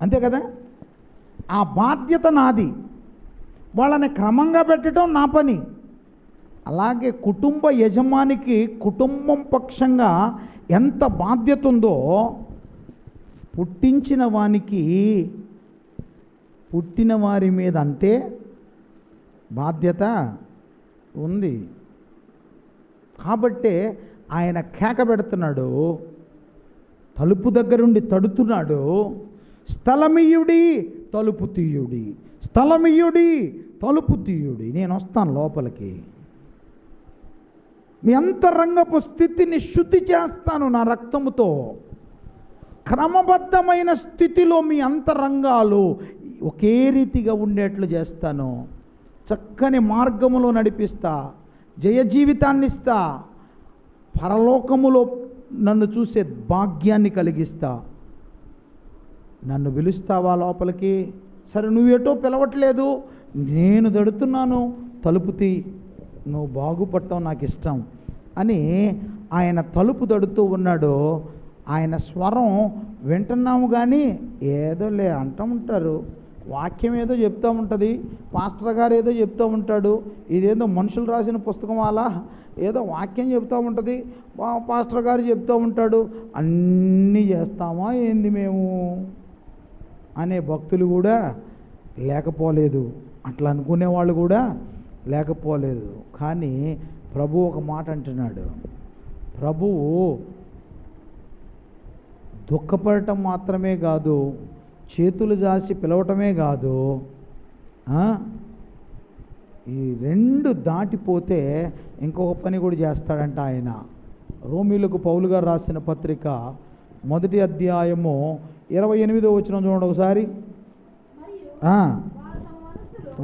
అంతే కదా? ఆ బాధ్యత నాది. వాళ్ళని క్రమంగా పెట్టడం నా పని. అలాగే కుటుంబ యజమానికి కుటుంబం పక్షంగా ఎంత బాధ్యత ఉందో పుట్టించిన వానికి పుట్టిన వారి మీద అంతే బాధ్యత ఉంది. కాబట్టే ఆయన కేక పెడుతున్నాడు, తలుపు దగ్గరుండి తడుతున్నాడు, స్థలమియుడి తలుపు తీయుడి, స్థలమియుడి తలుపు తీయుడి, నేను వస్తాను లోపలికి, మీ అంతరంగపు స్థితిని శుద్ధి చేస్తాను నా రక్తముతో. క్రమబద్ధమైన స్థితిలో మీ అంతరంగాలు ఒకే రీతిగా ఉండేట్లు చేస్తాను. చక్కని మార్గములో నడిపిస్తా, జయ జీవితాన్ని ఇస్తా, పరలోకములో నన్ను చూసే భాగ్యాన్ని కలిగిస్తా. నన్ను పిలుస్తావా లోపలికి? సరే, నువ్వేటో పిలవట్లేదు, నేను దడుతున్నాను, తలుపు తీ, నువ్వు బాగుపడటం నాకు ఇష్టం అని ఆయన తలుపు దడుతూ ఉన్నాడు. ఆయన స్వరం వింటున్నాము కానీ ఏదోలే అంటూ ఉంటారు, వాక్యం ఏదో చెప్తూ ఉంటుంది, పాస్టర్ గారు ఏదో చెప్తూ ఉంటాడు, ఇదేదో మనుషులు రాసిన పుస్తకం అలా ఏదో వాక్యం చెప్తూ ఉంటుంది, పాస్టర్ గారు చెప్తూ ఉంటాడు, అన్నీ చేస్తామా ఏంది మేము అనే భక్తులు కూడా లేకపోలేదు, అట్లా అనుకునేవాళ్ళు కూడా లేకపోలేదు. కానీ ప్రభు ఒక మాట అంటున్నాడు. ప్రభువు దుఃఖపడటం మాత్రమే కాదు, చేతులు జాసి పిలవటమే కాదు, ఈ 2 దాటిపోతే ఇంకొక పని కూడా చేస్తాడంట ఆయన. రోమీలకు పౌలు గారు రాసిన పత్రిక 1వ అధ్యాయము 28వ వచనం చూడండి ఒకసారి.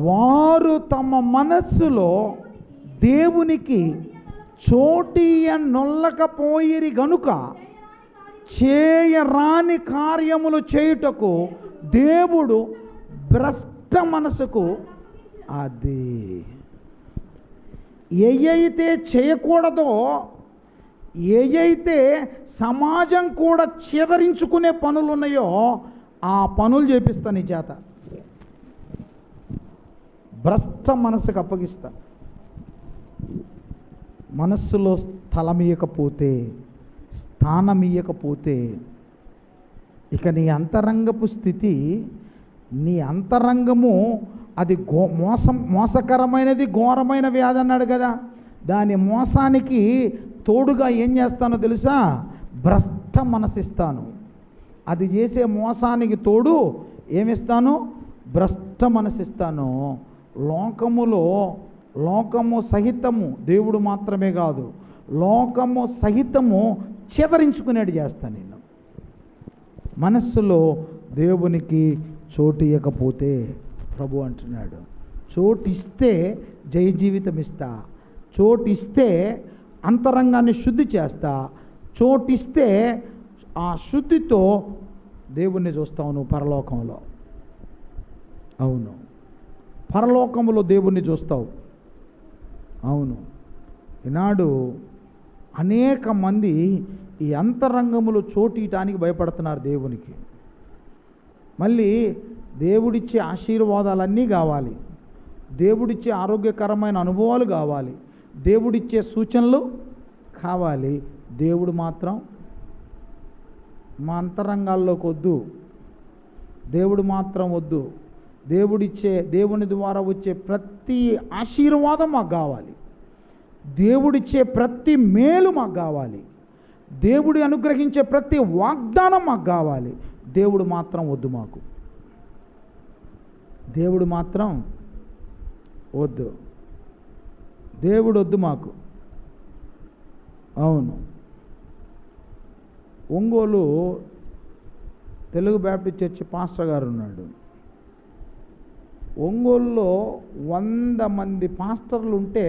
వారు తమ మనస్సులో దేవునికి చోటియ నొల్లకపోయిరి గనుక చేయరాని కార్యములు చేయుటకు దేవుడు భ్రష్ట మనసుకు అది ఏయైతే చేయకూడదో, ఏయైతే సమాజం కూడా చెదరించుకునే పనులు ఉన్నాయో ఆ పనులు చేపిస్తా నీ చేత. భ్రష్ట మనసుకు అప్పగిస్తా. మనస్సులో స్థలమియకపోతే, స్థానమియకపోతే ఇక నీ అంతరంగపు స్థితి, నీ అంతరంగము అది మోసకరమైనది, ఘోరమైన వ్యాధి అన్నాడు కదా. దాని మోసానికి తోడుగా ఏం చేస్తానో తెలుసా? భ్రష్ట మనసిస్తాను. అది చేసే మోసానికి తోడు ఏమిస్తాను? భ్రష్ట మనసిస్తాను. లోకము సహితము, దేవుడు మాత్రమే కాదు, లోకము సహితము చెదరించుకునేది చేస్తాను నేను. మనస్సులో దేవునికి చోటు ఇవ్వకపోతే ప్రభు అంటున్నాడు, చోటిస్తే జయ జీవితం ఇస్తా, చోటిస్తే అంతరంగాన్ని శుద్ధి చేస్తా, చోటిస్తే ఆ శుద్ధితో దేవుణ్ణి చూస్తావు నువ్వు పరలోకంలో. అవును, పరలోకంలో దేవుణ్ణి చూస్తావు. అవును, ఈనాడు అనేక మంది ఈ అంతరంగములో చోటీయటానికి భయపడుతున్నారు దేవునికి. మళ్ళీ దేవుడిచ్చే ఆశీర్వాదాలన్నీ కావాలి, దేవుడిచ్చే ఆరోగ్యకరమైన అనుభవాలు కావాలి, దేవుడిచ్చే సూచనలు కావాలి. దేవుడు మాత్రం మా అంతరంగాల్లోకి వద్దు, దేవుడు మాత్రం వద్దు. దేవుని ద్వారా వచ్చే ప్రతి ఆశీర్వాదం మాకు కావాలి, దేవుడిచ్చే ప్రతి మేలు మాకు కావాలి, దేవుడు అనుగ్రహించే ప్రతి వాగ్దానం మాకు కావాలి. దేవుడు మాత్రం వద్దు, మాకు దేవుడు మాత్రం వద్దు. దేవుడు వద్దు మాకు. అవును, Ongole Telugu Baptist church pastor గారు ఉన్నాడు. ఒంగోలులో 100 మంది పాస్టర్లు ఉంటే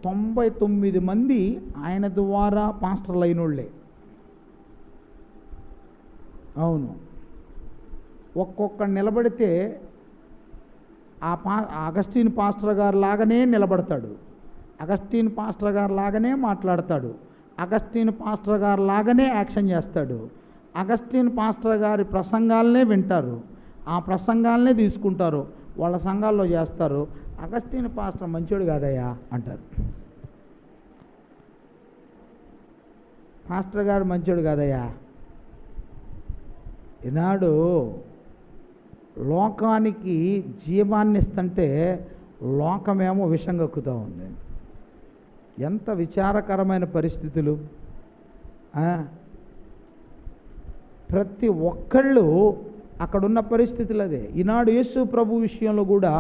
99 మంది ఆయన ద్వారా పాస్టర్లు అయినోళ్ళే. అవును, ఒక్కొక్క నిలబడితే అగస్టిన్ పాస్టర్ గారు లాగానే నిలబడతాడు, అగస్టిన్ పాస్టర్ గారు లాగానే మాట్లాడతాడు, అగస్టిన్ పాస్టర్ గారు లాగానే యాక్షన్ చేస్తాడు, అగస్టిన్ పాస్టర్ గారి ప్రసంగాలనే వింటారు, ఆ ప్రసంగాలనే తీసుకుంటారు, వాళ్ళ సంఘాల్లో చేస్తారు. అగస్టిన్ పాస్టర్ మంచోడు కాదయ్యా అంటారు. పాస్టర్ గారు మంచోడు కాదయ్యా. ఈనాడు లోకానికి జీవాన్ని ఇస్తుంటే లోకమేమో విషం కక్కుతూ ఉంది. ఎంత విచారకరమైన పరిస్థితులు. ప్రతి ఒక్కళ్ళు అక్కడున్న పరిస్థితులు అదే. ఈనాడు యేసు ప్రభు విషయంలో కూడా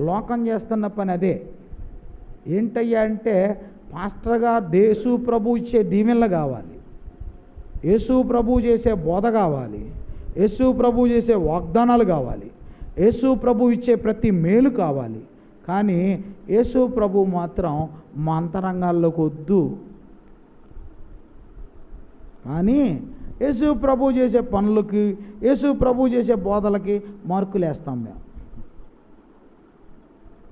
లోకం చేస్తున్న పని అదే. ఏంటయ్యా అంటే పాస్టర్గా యేసు ప్రభు ఇచ్చే దీవెనలు కావాలి, యేసు ప్రభు చేసే బోధ కావాలి, యేసు ప్రభు చేసే వాగ్దానాలు కావాలి, యేసు ప్రభు ఇచ్చే ప్రతి మేలు కావాలి. కానీ యేసు ప్రభు మాత్రం మా అంతరంగాల్లోకి వద్దు. కానీ యేసు ప్రభు చేసే పనులకి, యేసు ప్రభు చేసే బోధలకి మార్కులు వేస్తాం మేము.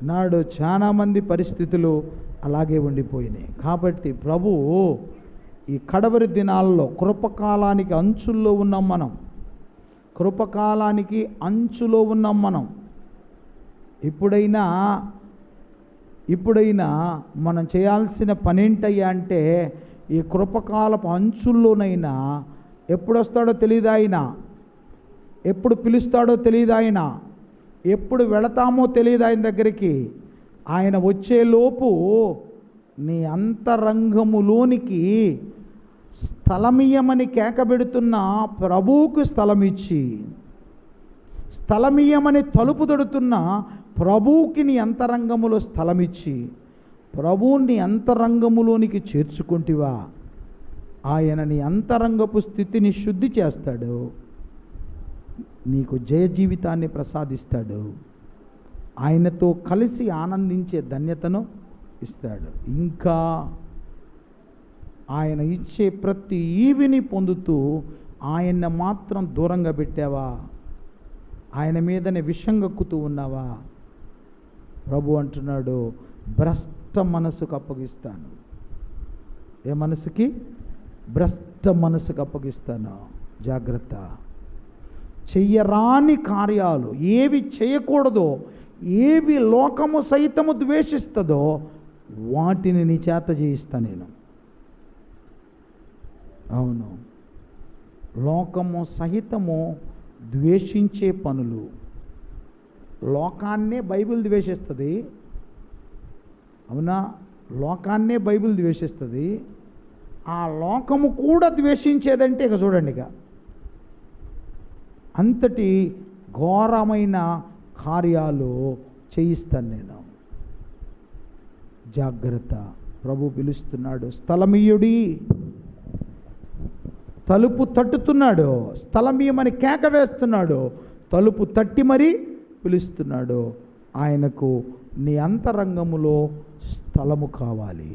నాడు చాలామంది పరిస్థితులు అలాగే ఉండిపోయినాయి. కాబట్టి ప్రభువు ఈ కడవరి దినాల్లో కృపకాలానికి అంచుల్లో ఉన్నాం మనం, కృపకాలానికి అంచులో ఉన్నాం మనం. ఇప్పుడైనా మనం చేయాల్సిన పనేంటయ్యా అంటే ఈ కృపకాలపు అంచుల్లోనైనా ఎప్పుడు వస్తాడో తెలియదు ఆయన, ఎప్పుడు పిలుస్తాడో తెలియదు ఆయన, ఎప్పుడు వెళతామో తెలియదు ఆయన దగ్గరికి. ఆయన వచ్చేలోపు నీ అంతరంగములోనికి స్థలమియ్యమని కేకబెడుతున్న ప్రభువుకు స్థలమిచ్చి, స్థలమియ్యమని తలుపు తడుతున్న ప్రభువుకి నీ అంతరంగములో స్థలమిచ్చి ప్రభువుని అంతరంగములోనికి చేర్చుకుంటివా, ఆయన నీ అంతరంగపు స్థితిని శుద్ధి చేస్తాడు, నీకు జయ జీవితాన్ని ప్రసాదిస్తాడు, ఆయనతో కలిసి ఆనందించే ధన్యతను ఇస్తాడు. ఇంకా ఆయన ఇచ్చే ప్రతి ఈవిని పొందుతూ ఆయన్ని మాత్రం దూరంగా పెట్టావా, ఆయన మీదనే విషం గక్కుతూ ఉన్నావా? ప్రభు అంటున్నాడు, భ్రష్ట మనసుకు అప్పగిస్తాను. ఏ మనసుకి? భ్రష్ట మనసుకు అప్పగిస్తాను. జాగ్రత్త. చెయ్యరాని కార్యాలు ఏవి చేయకూడదో, ఏవి లోకము సైతము ద్వేషిస్తుందో వాటిని నీ చేత చేయిస్తా నేను. అవును, లోకము సహితము ద్వేషించే పనులు. లోకాన్నే బైబిల్ ద్వేషిస్తుంది. అవునా? లోకాన్నే బైబిల్ ద్వేషిస్తుంది. ఆ లోకము కూడా ద్వేషించేదంటే ఇక చూడండి, ఇక అంతటి ఘోరమైన కార్యాలు చేయిస్తాను నేను. జాగ్రత్త. ప్రభు పిలుస్తున్నాడు, స్థలమియ్యుడి. తలుపు తట్టుతున్నాడు, స్థలమియ్యమని కేక వేస్తున్నాడు, తలుపు తట్టి మరీ పిలుస్తున్నాడు. ఆయనకు నీ అంతరంగములో స్థలము కావాలి.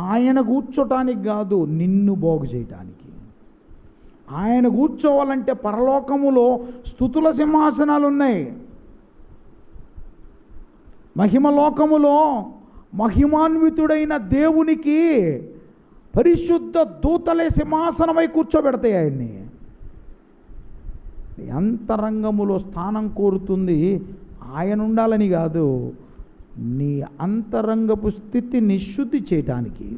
ఆయన కూర్చోటానికి కాదు, నిన్ను బాగు చేయటానికి. ఆయన కూర్చోవాలంటే పరలోకములో స్తుతుల సింహాసనాలు ఉన్నాయి. మహిమలోకములో మహిమాన్వితుడైన దేవునికి పరిశుద్ధ దూతలే సింహాసనమై కూర్చోబెడతాయి ఆయన్ని. అంతరంగములో స్థానం కోరుతుంది ఆయన ఉండాలని కాదు, నీ అంతరంగపు స్థితిని శుద్ధి చేయటానికి,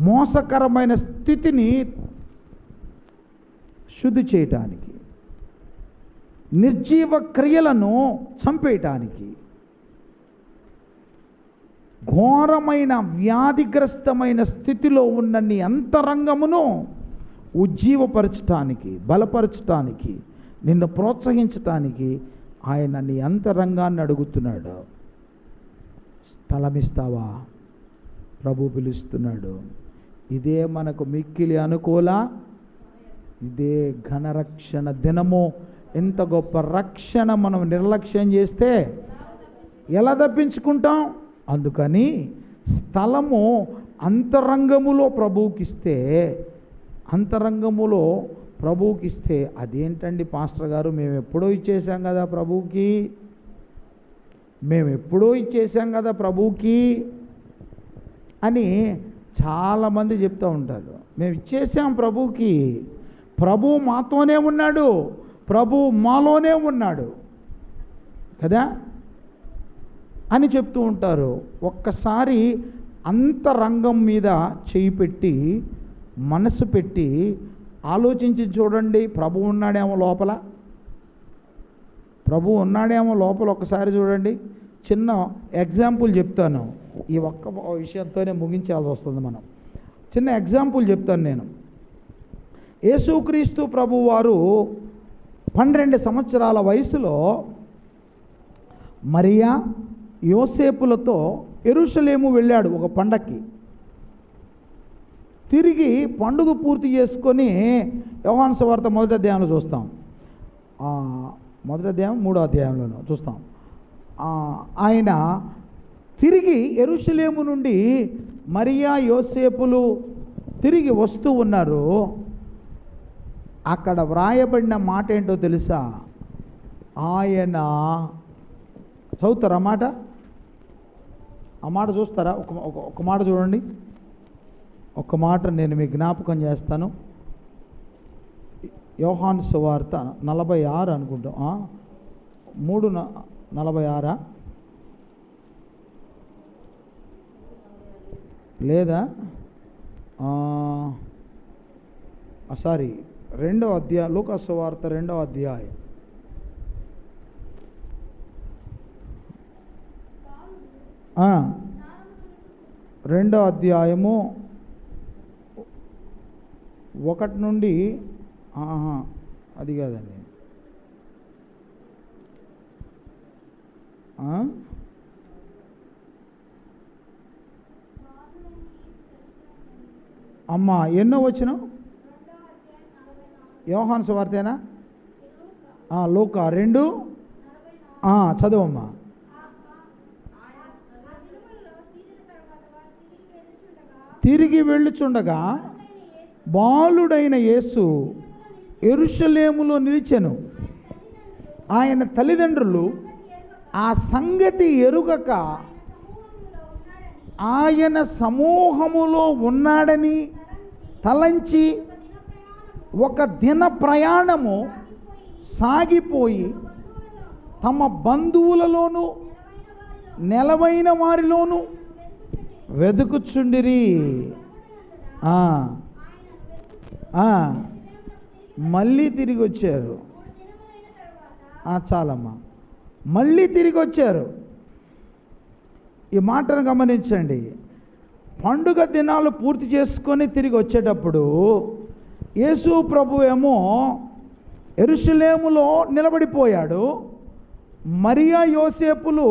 మోసకరమైన స్థితిని శుద్ధి చేయటానికి, నిర్జీవ క్రియలను చంపేయటానికి, ఘోరమైన వ్యాధిగ్రస్తమైన స్థితిలో ఉన్న నీ అంతరంగమును ఉజ్జీవపరచటానికి, బలపరచటానికి, నిన్ను ప్రోత్సహించటానికి ఆయన నీ అంతరంగాన్ని అడుగుతున్నాడు. స్థలమిస్తావా? ప్రభు పిలుస్తున్నాడు. ఇదే మనకు మిక్కిలి అనుకూల, ఇదే ఘనరక్షణ దినము. ఎంత గొప్ప రక్షణ మనం నిర్లక్ష్యం చేస్తే ఎలా తప్పించుకుంటాం? అందుకని స్థలము అంతరంగములో ప్రభువుకిస్తే, అంతరంగములో ప్రభువుకిస్తే, అదేంటండి పాస్టర్ గారు, మేము ఎప్పుడో ఇచ్చేసాం కదా ప్రభువుకి, మేము ఎప్పుడో ఇచ్చేసాం కదా ప్రభువుకి అని చాలామంది చెప్తూ ఉంటారు. మేము ఇచ్చేసాం ప్రభువుకి, ప్రభువు మాతోనే ఉన్నాడు, ప్రభువు మాలోనే ఉన్నాడు కదా అని చెప్తూ ఉంటారు. ఒక్కసారి అంతరంగం మీద చేయి పెట్టి, మనసు పెట్టి ఆలోచించి చూడండి. ప్రభువు ఉన్నాడేమో లోపల, ప్రభువు ఉన్నాడేమో లోపల. ఒక్కసారి చూడండి. చిన్న ఎగ్జాంపుల్ చెప్తాను. ఈ ఒక్క విషయంతోనే ముగించాల్సి వస్తుంది మనం. చిన్న ఎగ్జాంపుల్ చెప్తాను నేను. యేసుక్రీస్తు ప్రభు వారు 12 సంవత్సరాల వయసులో మరియా యోసేపులతో యెరూషలేము వెళ్ళాడు ఒక పండక్కి. తిరిగి పండుగ పూర్తి చేసుకొని యోహాను సువార్త 1వ అధ్యాయంలో చూస్తాం, 1వ అధ్యాయం 3వ అధ్యాయంలోనూ చూస్తాం. ఆయన తిరిగి యెరూషలేము నుండి మరియా యోసేపులు తిరిగి వస్తూ ఉన్నారు. అక్కడ వ్రాయబడిన మాట ఏంటో తెలుసా? ఆయన చదువుతారా మాట? ఆ మాట చూస్తారా? ఒక మాట చూడండి. ఒక మాట నేను మీకు జ్ఞాపకం చేస్తాను. యోహాను సువార్త 46 అనుకుంటాం, 3:46 లేదా సారీ 2వ అధ్యాయం, లూకా సువార్త 2వ అధ్యాయం. రెండో అధ్యాయము 1 నుండి, అది కాదండి, అమ్మా ఎన్నో వచ్చినావు? యోహాను సువార్తేనా? లూకా 2 చదువమ్మా. తిరిగి వెళ్ళుచుండగా బాలుడైన యేసు యెరూషలేములో నిలిచెను. ఆయన తల్లిదండ్రులు ఆ సంగతి ఎరుగక ఆయన సమూహములో ఉన్నాడని తలంచి ఒక దిన ప్రయాణము సాగిపోయి తమ బంధువులలోనూ నెలవైన వారిలోనూ వెదుకుచుండిరి. మళ్ళీ తిరిగి వచ్చారు. చాలమ్మా, మళ్ళీ తిరిగి వచ్చారు. ఈ మాటను గమనించండి. పండుగ దినాలు పూర్తి చేసుకొని తిరిగి వచ్చేటప్పుడు యేసు ప్రభు ఏమో యెరూషలేములో నిలబడిపోయాడు. మరియా యోసేపులు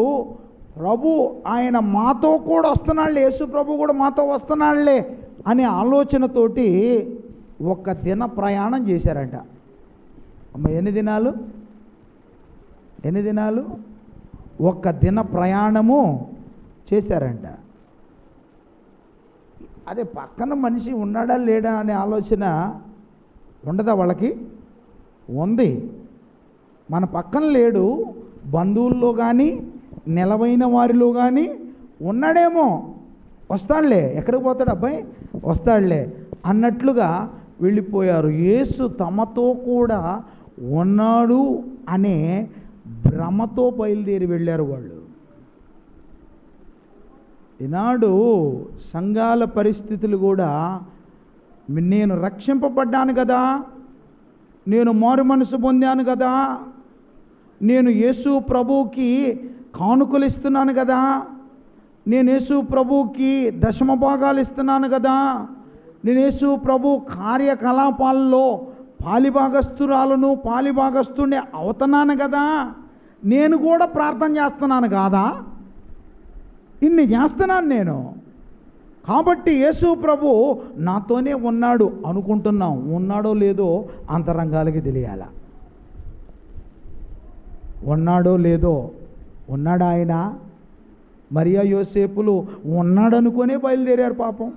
ప్రభు ఆయన మాతో కూడా వస్తున్నాడులే, యేసు ప్రభు కూడా మాతో వస్తున్నాడులే అనే ఆలోచనతోటి ఒక దిన ప్రయాణం చేశారంట. అమ్మ ఎన్ని దినాలు? ఒక దిన ప్రయాణము చేశారంట. అదే పక్కన మనిషి ఉన్నాడా లేడా అనే ఆలోచన ఉండదా వాళ్ళకి? ఉంది. మన పక్కన లేడు, బంధువుల్లో కానీ నెలవైన వారిలో కానీ ఉన్నాడేమో, వస్తాడులే, ఎక్కడికి పోతాడు అబ్బాయి, వస్తాడులే అన్నట్లుగా వెళ్ళిపోయారు. యేసు తమతో కూడా ఉన్నాడు అనే భ్రమతో బయలుదేరి వెళ్ళారు వాళ్ళు. ఈనాడు సంఘాల పరిస్థితులు కూడా, నేను రక్షింపబడ్డాను కదా, నేను మారు మనసు పొందాను కదా, నేను యేసు ప్రభువుకి కానుకలు ఇస్తున్నాను కదా, నేను యేసు ప్రభువుకి దశమ భాగాలు ఇస్తున్నాను కదా, నేను యేసు ప్రభు కార్యకలాపాల్లో పాలిభాగస్తురాలను పాలిభాగస్తుని అవుతున్నాను కదా, నేను కూడా ప్రార్థన చేస్తున్నాను కాదా ఇన్ని చేస్తున్నాను నేను, కాబట్టి యేసు ప్రభు నాతోనే ఉన్నాడు అనుకుంటున్నాం. ఉన్నాడో లేదో అంతరంగాలకి తెలియాల. ఉన్నాడో లేదో, ఉన్నాడా ఆయన? మరియా యోసేపులు ఉన్నాడనుకొనే బయలుదేరారు. పాపం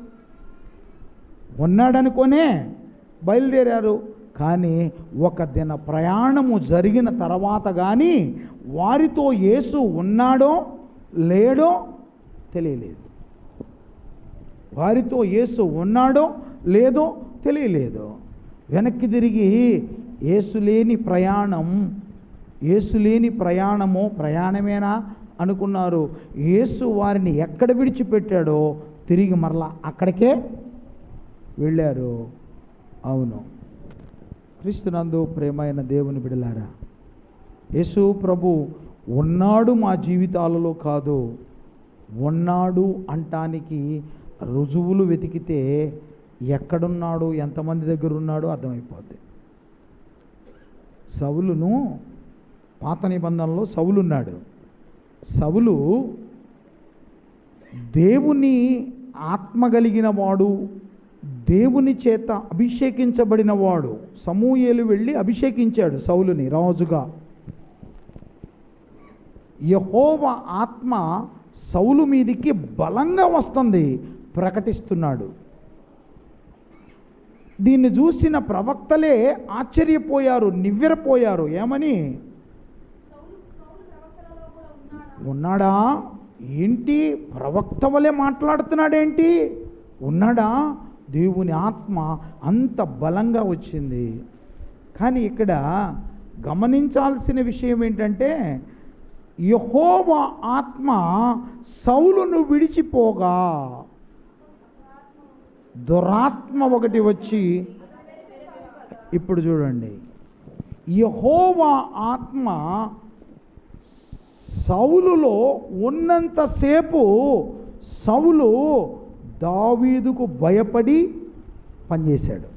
ఉన్నాడనుకొనే బయలుదేరారు. కానీ ఒక దిన ప్రయాణము జరిగిన తర్వాత కానీ వారితో యేసు ఉన్నాడో లేడో తెలియలేదు. వారితో యేసు ఉన్నాడో లేదో తెలియలేదు. వెనక్కి తిరిగి యేసు లేని ప్రయాణము ప్రయాణమేనా అనుకున్నారు. యేసు వారిని ఎక్కడ విడిచిపెట్టాడో తిరిగి మరలా అక్కడికే వెళ్ళారు. అవును, క్రీస్తునందు ప్రేమైన దేవుని బిడ్డలారా, యేసు ప్రభు ఉన్నాడు మా జీవితాలలో కాదు, ఉన్నాడు అంటానికి రుజువులు వెతికితే ఎక్కడున్నాడు, ఎంతమంది దగ్గర ఉన్నాడో అర్థమైపోద్ది. సౌలును, పాత నిబంధనలో సౌలు ఉన్నాడు. సౌలు దేవుని ఆత్మ కలిగిన వాడు, దేవుని చేత అభిషేకించబడిన వాడు. సమూయేలు వెళ్ళి అభిషేకించాడు సౌలుని రాజుగా. యెహోవా ఆత్మ సౌలు మీదికి బలంగా వస్తుంది, ప్రకటిస్తున్నాడు. దీన్ని చూసిన ప్రవక్తలే ఆశ్చర్యపోయారు, నివ్వెరపోయారు. ఏమని? ఉన్నాడా ఏంటి, ప్రవక్త వలె మాట్లాడుతున్నాడేంటి, ఉన్నాడా? దేవుని ఆత్మ అంత బలంగా వచ్చింది. కానీ ఇక్కడ గమనించాల్సిన విషయం ఏంటంటే, యెహోవా ఆత్మ సౌలును విడిచిపోగా దురాత్మ ఒకటి వచ్చి, ఇప్పుడు చూడండి, యెహోవా ఆత్మ సౌలులో ఉన్నంతసేపు సౌలు దావీదుకు భయపడి పనిచేశాడు.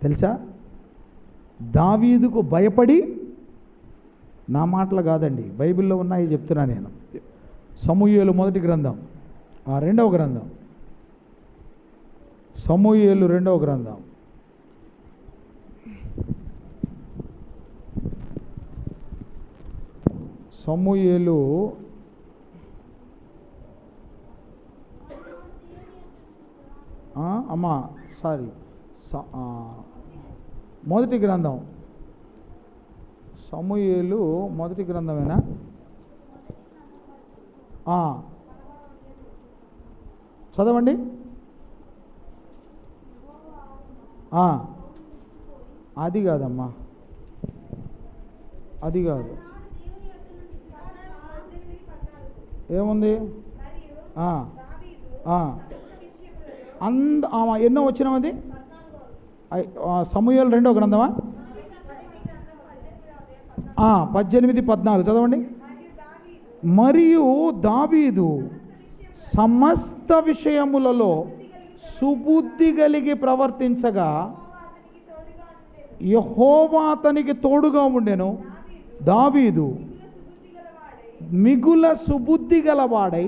తెలుసా? దావీదుకు భయపడి, నా మాటలు కాదండి, బైబిల్లో ఉన్నాయి చెప్తున్నా నేను. సమూయేలు మొదటి గ్రంథం, రెండవ గ్రంథం, సమూయేలు రెండవ గ్రంథం, సమూయేలు అమ్మా సారీ మొదటి గ్రంథం, సమూయేలు మొదటి గ్రంథమేనా? చదవండి. అది కాదమ్మా, అది కాదు. ఏముంది? ఎన్నో వచ్చినాం అది? సమూయేలు రెండో గ్రంథమా? 18, 14 చదవండి. మరియు దావీదు సమస్త విషయములలో సుబుద్ధి కలిగి ప్రవర్తించగా యెహోవా అతనికి తోడుగా ఉండెను. దావీదు మిగుల సుబుద్ధి గలవాడై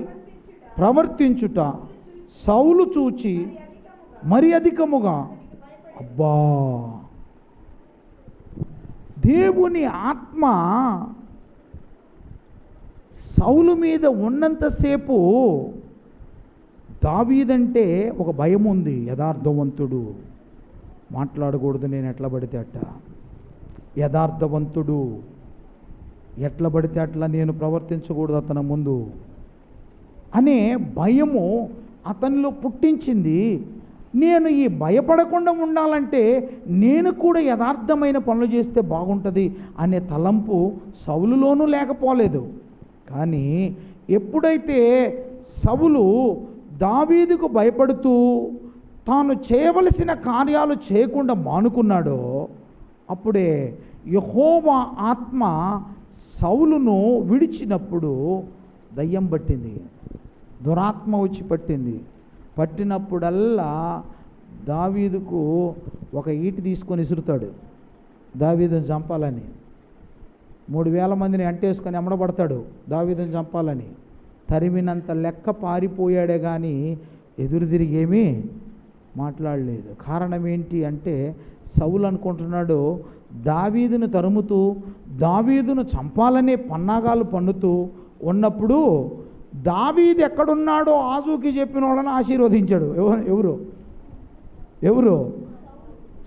ప్రవర్తించుట సౌలు చూచి మరి అధికముగా, అబ్బా, దేవుని ఆత్మ సౌలు మీద ఉన్నంతసేపు దావీదంటే ఒక భయం ఉంది. యథార్థవంతుడు, మాట్లాడకూడదు నేను ఎట్లా పడితే అట్ట, యథార్థవంతుడు, ఎట్లా పడితే అట్లా నేను ప్రవర్తించకూడదు అతని ముందు అనే భయము అతనిలో పుట్టించింది. నేను ఈ భయపడకుండా ఉండాలంటే నేను కూడా యథార్థమైన పనులు చేస్తే బాగుంటుంది అనే తలంపు సౌలులోనూ లేకపోలేదు. కానీ ఎప్పుడైతే సౌలు దావీదుకు భయపడుతూ తాను చేయవలసిన కార్యాలు చేయకుండా మానుకున్నాడో అప్పుడే యెహోవా ఆత్మ సౌలును విడిచినప్పుడు దయ్యం పట్టింది, దురాత్మ వచ్చి పట్టింది. పట్టినప్పుడల్లా దావీదుకు ఒక ఈటి తీసుకొని విసురుతాడు దావీదుని చంపాలని. 3,000 మందిని అంటేసుకొని ఎమ్మడబడతాడు దావీదుని చంపాలని. తరిమినంత లెక్క పారిపోయాడే కానీ ఎదురు తిరిగేమీ మాట్లాడలేదు. కారణం ఏంటి అంటే సౌలు అనుకుంటున్నాడు దావీదును తరుముతూ దావీదును చంపాలనే పన్నాగాలు పన్నుతూ ఉన్నప్పుడు దావీదు ఎక్కడున్నాడో ఆజూకి చెప్పిన వాళ్ళని ఆశీర్వదించాడు. ఎవరు?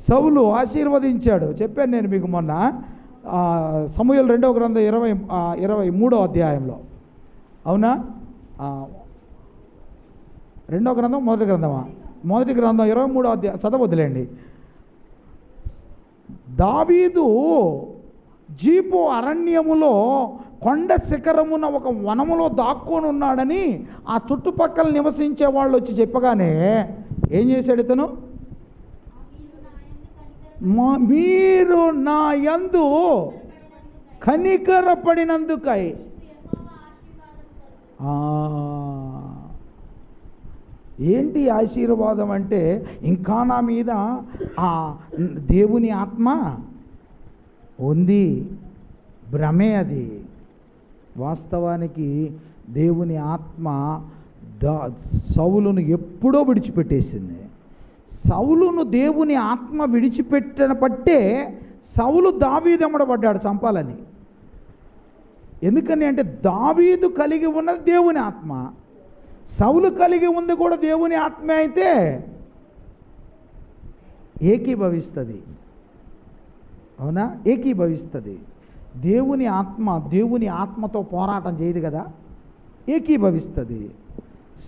సౌలు ఆశీర్వదించాడు. చెప్పాను నేను మీకు మొన్న సమూయేలు 2వ గ్రంథం 23వ అధ్యాయంలో. అవునా? 2వ గ్రంథం మొదటి గ్రంథమా? మొదటి గ్రంథం 23వ అధ్యాయం చదవద్దులేండి. దావీదు జీపు అరణ్యములో కొండ శిఖరమున ఒక వనములో దాక్కొని ఉన్నాడని ఆ చుట్టుపక్కల నివసించే వాళ్ళు వచ్చి చెప్పగానే ఏం చేశాడు ఇతను? మీరు నా యందు కనికరపడినందుకై. ఏంటి ఆశీర్వాదం అంటే ఇంకా నా మీద ఆ దేవుని ఆత్మ ఉంది. భ్రమే అది. వాస్తవానికి దేవుని ఆత్మ సౌలును ఎప్పుడో విడిచిపెట్టేసింది. సౌలును దేవుని ఆత్మ విడిచిపెట్టిన పట్టే సౌలు దావీదు ఎమ్మడబడ్డాడు చంపాలని. ఎందుకని అంటే దావీదు కలిగి ఉన్నది దేవుని ఆత్మ, సౌలు కలిగి ఉంది కూడా దేవుని ఆత్మే అయితే ఏకీభవిస్తుంది. అవునా? ఏకీభవిస్తుంది. దేవుని ఆత్మతో పోరాటం చేయదు కదా, ఏకీభవిస్తుంది.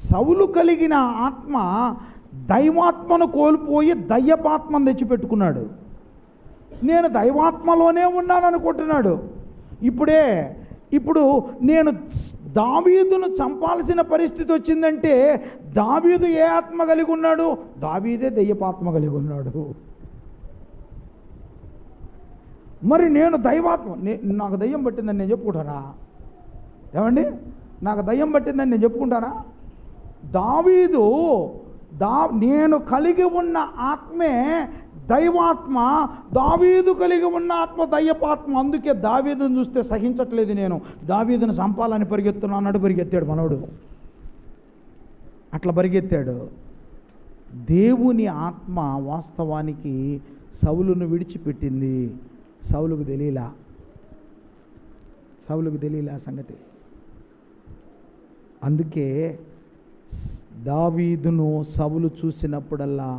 సౌలు కలిగిన ఆత్మ దైవాత్మను కోల్పోయి దయ్యపాత్మను తెచ్చిపెట్టుకున్నాడు. నేను దైవాత్మలోనే ఉన్నాను అనుకుంటున్నాడు. ఇప్పుడు నేను దావీదును చంపాల్సిన పరిస్థితి వచ్చిందంటే దావీదు ఏ ఆత్మ కలిగి ఉన్నాడు? దావీదే దయ్యపాత్మ కలిగి ఉన్నాడు. మరి నేను దైవాత్మ, నాకు దయ్యం పట్టిందని నేను చెప్పుకుంటానా? ఏమండి, నాకు దయ్యం పట్టిందని నేను చెప్పుకుంటానా? నేను కలిగి ఉన్న ఆత్మే దైవాత్మ, దావీదు కలిగి ఉన్న ఆత్మ దయ్యపాత్మ. అందుకే దావీదును చూస్తే సహించట్లేదు, నేను దావీదును చంపాలని పరిగెత్తున్నాడు. పరిగెత్తాడు మనోడు, అట్లా పరిగెత్తాడు. దేవుని ఆత్మ వాస్తవానికి సౌలును విడిచిపెట్టింది. సౌలుకు తెలియలా సంగతి. అందుకే దావీదును సౌలు చూసినప్పుడల్లా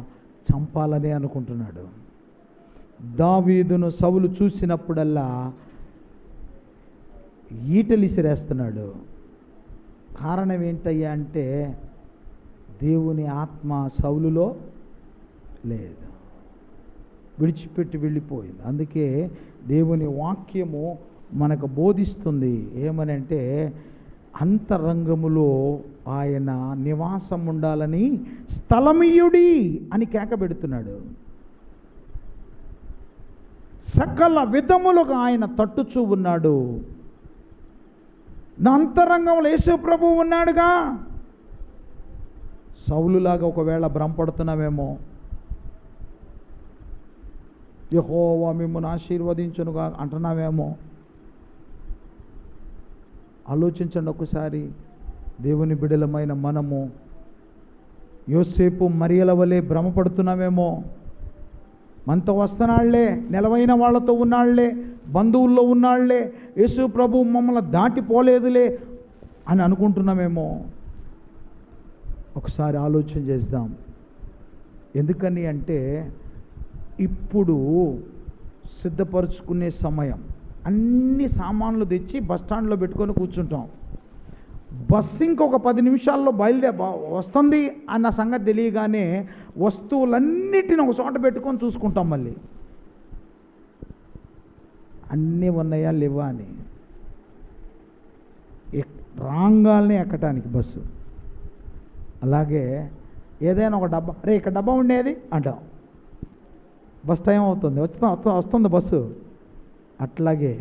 చంపాలనే అనుకుంటున్నాడు. దావీదును సౌలు చూసినప్పుడల్లా ఈటలిసిరేస్తున్నాడు. కారణం ఏంటయ్యా అంటే దేవుని ఆత్మ సౌలులో లేదు, విడిచిపెట్టి వెళ్ళిపోయింది. అందుకే దేవుని వాక్యము మనకు బోధిస్తుంది ఏమనంటే అంతరంగములో ఆయన నివాసం ఉండాలని స్థలమియుడి అని కేకబెడుతున్నాడు. సకల విధములుగా ఆయన తట్టుచూ ఉన్నాడు. నా అంతరంగంలో యేసు ప్రభువు ఉన్నాడుగా. సౌలులాగా ఒకవేళ భ్రమపడుతున్నామేమో, యెహోవా మిమ్మును ఆశీర్వదించునుగా అంటున్నామేమో. ఆలోచించండి ఒకసారి. దేవుని బిడ్డలమైన మనము యోసేపు మరియల వలె భ్రమపడుతున్నామేమో. మనతో వస్తున్నాళ్లే, నెలవైన వాళ్ళతో ఉన్నాళ్లే, బంధువుల్లో ఉన్నాళ్లే, యేసు ప్రభు మమ్మల్ని దాటిపోలేదులే అని అనుకుంటున్నామేమో. ఒకసారి ఆలోచన చేద్దాం. ఎందుకని అంటే ఇప్పుడు సిద్ధపరుచుకునే సమయం. అన్ని సామాన్లు తెచ్చి బస్టాండ్లో పెట్టుకొని కూర్చుంటాం. బస్సు ఇంకొక 10 నిమిషాల్లో వస్తుంది అన్న సంగతి తెలియగానే వస్తువులన్నిటిని ఒక చోట పెట్టుకొని చూసుకుంటాం. మళ్ళీ అన్నీ ఉన్నాయా లేవా అని. రాంగాల్ని ఎక్కటానికి బస్సు. అలాగే ఏదైనా ఒక డబ్బా, రే ఇక్కడ డబ్బా ఉండేది అంటాం. బస్ టైం అవుతుంది, వస్తుంది బస్సు. అట్లాగే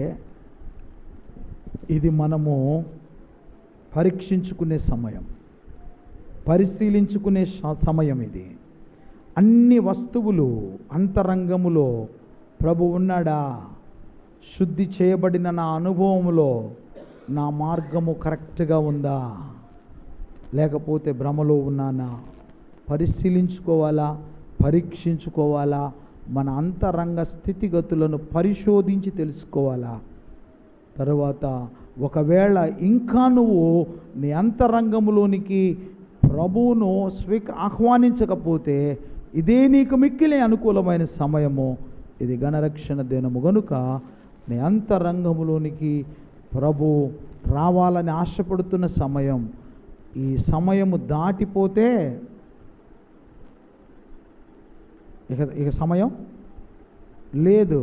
ఇది మనము పరీక్షించుకునే సమయం, పరిశీలించుకునే సమయం ఇది. అన్ని వస్తువులు అంతరంగములో ప్రభు ఉన్నాడా? శుద్ధి చేయబడిన నా అనుభవంలో నా మార్గము కరెక్ట్గా ఉందా, లేకపోతే భ్రమలో ఉన్నానా పరిశీలించుకోవాలా, పరీక్షించుకోవాలా. మన అంతరంగ స్థితిగతులను పరిశోధించి తెలుసుకోవాలా. తరువాత ఒకవేళ ఇంకా నువ్వు నీ అంతరంగంలోనికి ప్రభువును ఆహ్వానించకపోతే ఇదే నీకు మిక్కిలి అనుకూలమైన సమయము. ఇది ఘనరక్షణ దినము గనుక నీ అంతరంగంలోనికి ప్రభు రావాలని ఆశపడుతున్న సమయం. ఈ సమయము దాటిపోతే ఇక సమయం లేదు.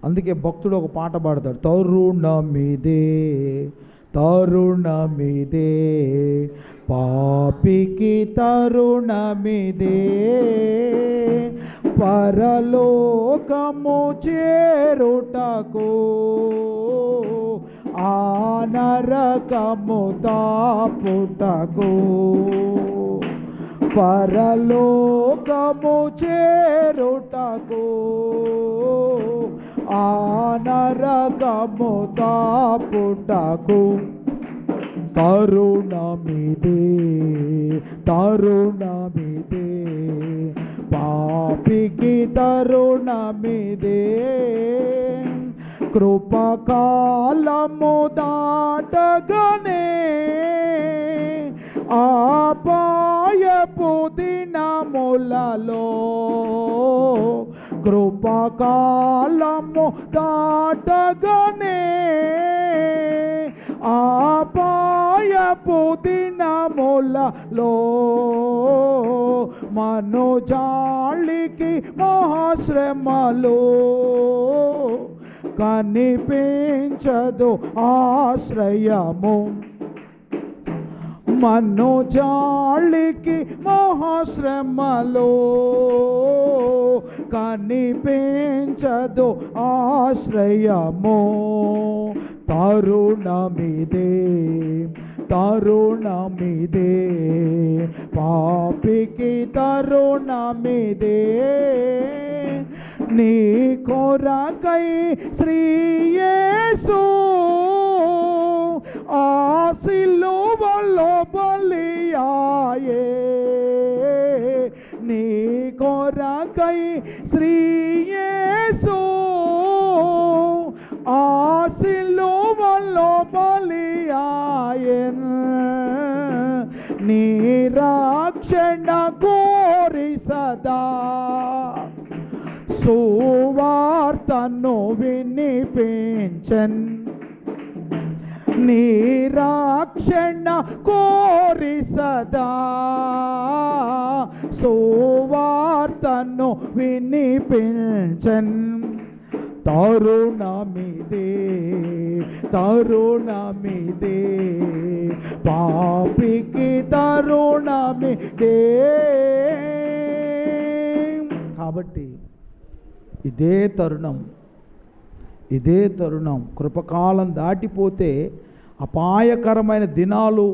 అందుకే భక్తుడు ఒక పాట పాడతాడు, తరుణమిదే తరుణమిదే పాపికి తరుణమిదే, పరలోకము చేరుటకు ఆ నరకము తాపుటకు, పరలోకము చేరుటకు ఆ నరకము తాపుటకు. తరుణమిదే తరుణమిదే పాపికి తరుణమిదే, కృపకాలము దాటగనే ఆపాయపు దినములలో, కృపకాలము దాటగనే ఆపాయపు దినములలో, మనుజాళికి మహాశ్రమలు కనిపించదు ఆశ్రయము, మనుజాళికి మహాశ్రమలో కనిపించదు ఆశ్రయము. తరుణమిదే తరుణమిదే పాపికి తరుణమిదే, నీ కొరకై శ్రీ యేసు ఆ సిలువలో బలియాయే, నీ కొరకై శ్రీ యేసు ఆ సిలువలో బలియాయెన్, నీ రక్షణ కోరి సదా సువార్తను వినిపించెన్, నీ రక్షణ కోరి సదా సువార్తను వినిపించెన్. తరుణమిదే తరుణమిదే పాపికి తరుణమిదే. కాబట్టి ఇదే తరుణం కృపకాలం దాటిపోతే అపాయకరమైన దినాలు,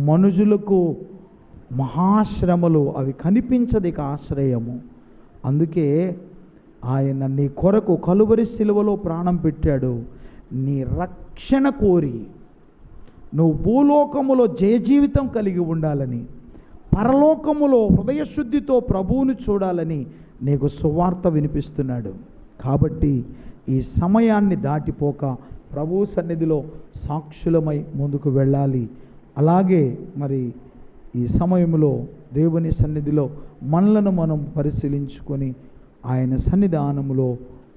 మనుషులకు మహాశ్రమలు, అవి కనిపించదు ఇక ఆశ్రయము. అందుకే ఆయన నీ కొరకు కలువరి శిలువలో ప్రాణం పెట్టాడు. నీ రక్షణ కోరి నువ్వు భూలోకములో జయ జీవితం కలిగి ఉండాలని, పరలోకములో హృదయశుద్ధితో ప్రభువుని చూడాలని నీకు సువార్త వినిపిస్తున్నాడు. కాబట్టి ఈ సమయాన్ని దాటిపోక ప్రభు సన్నిధిలో సాక్షులమై ముందుకు వెళ్ళాలి. అలాగే మరి ఈ సమయంలో దేవుని సన్నిధిలో మనలను మనం పరిశీలించుకొని ఆయన సన్నిధానములో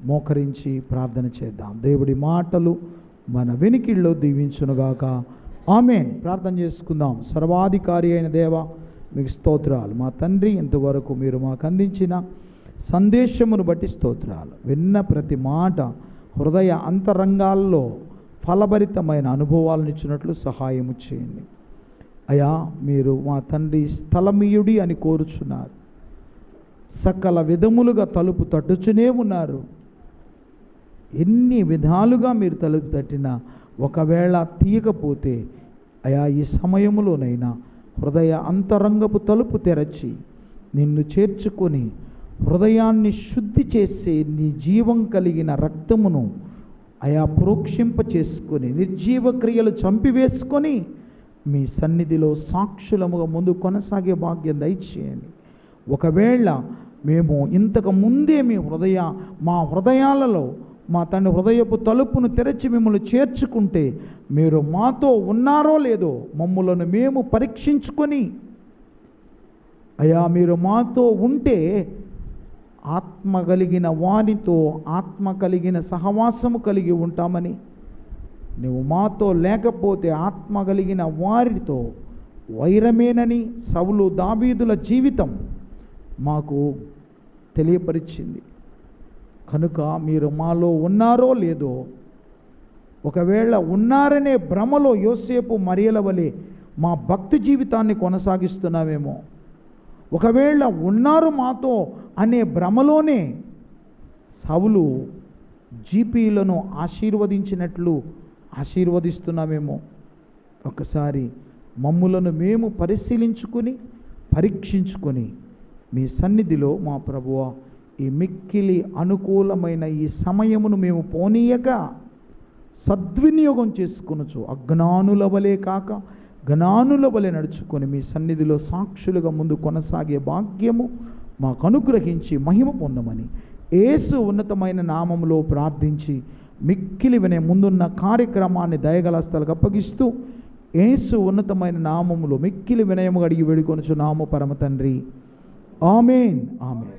మోకరించి ప్రార్థన చేద్దాం. దేవుడి మాటలు మన వెనికిల్లో దీవించునుగాక. ఆమేన్. ప్రార్థన చేసుకుందాం. సర్వాధికారి అయిన దేవ, మీకు స్తోత్రాలు. మా తండ్రి, ఇంతవరకు మీరు మాకు అందించిన సందేశమును బట్టి స్తోత్రాలు. విన్న ప్రతి మాట హృదయ అంతరంగాల్లో ఫలభరితమైన అనుభవాలను ఇచ్చినట్లు సహాయము చేయండి అయ్యా. మీరు మా తండ్రి స్థలమీయుడి అని కోరుచున్నారు. సకల విధములుగా తలుపు తట్టుచునే ఉన్నారు. ఎన్ని విధాలుగా మీరు తలుపు తట్టినా ఒకవేళ తీయకపోతే అయా, ఈ సమయములోనైనా హృదయ అంతరంగపు తలుపు తెరచి నిన్ను చేర్చుకొని హృదయాన్ని శుద్ధి చేసే నీ జీవం కలిగిన రక్తమును అయా ప్రోక్షింప చేసుకొని నిర్జీవ క్రియలు చంపివేసుకొని మీ సన్నిధిలో సాక్షులముగా ముందు కొనసాగే భాగ్యం దయచేయండి. ఒకవేళ మేము ఇంతకు ముందే మా హృదయాలలో మా తండ్రి హృదయపు తలుపును తెరచి మిమ్మల్ని చేర్చుకుంటే మీరు మాతో ఉన్నారో లేదో మమ్ములను మేము పరీక్షించుకొని అయా మీరు మాతో ఉంటే ఆత్మ కలిగిన వారితో ఆత్మ కలిగిన సహవాసము కలిగి ఉంటామని, నువ్వు మాతో లేకపోతే ఆత్మ కలిగిన వారితో వైరమేనని సౌలు దావీదుల జీవితం మాకు తెలియపరిచింది. కనుక మీరు మాలో ఉన్నారో లేదో, ఒకవేళ ఉన్నారనే భ్రమలో యోసేపు మరియల వలె మా భక్తి జీవితాన్ని కొనసాగిస్తున్నామేమో, ఒకవేళ ఉన్నారు మాతో అనే భ్రమలోనే సౌలు జీపీలను ఆశీర్వదించినట్లు ఆశీర్వదిస్తున్నామేమో. ఒకసారి మమ్ములను మేము పరిశీలించుకొని పరీక్షించుకొని మీ సన్నిధిలో మా ప్రభువా ఈ మిక్కిలి అనుకూలమైన ఈ సమయమును మేము పోనీయక సద్వినియోగం చేసుకొనుచు అజ్ఞానుల వలె కాక జ్ఞానుల వలె నడుచుకొని మీ సన్నిధిలో సాక్షులుగా ముందు కొనసాగే భాగ్యము మాకు అనుగ్రహించి మహిమ పొందమని యేసు ఉన్నతమైన నామములో ప్రార్థించి మిక్కిలి వినే ముందున్న కార్యక్రమాన్ని దయగలస్తలకు అప్పగిస్తూ యేసు ఉన్నతమైన నామములో మిక్కిలి వినయము అడిగి వేడుకొనుచున్నాము పరమ తండ్రి. ఆమేన్. ఆమేన్.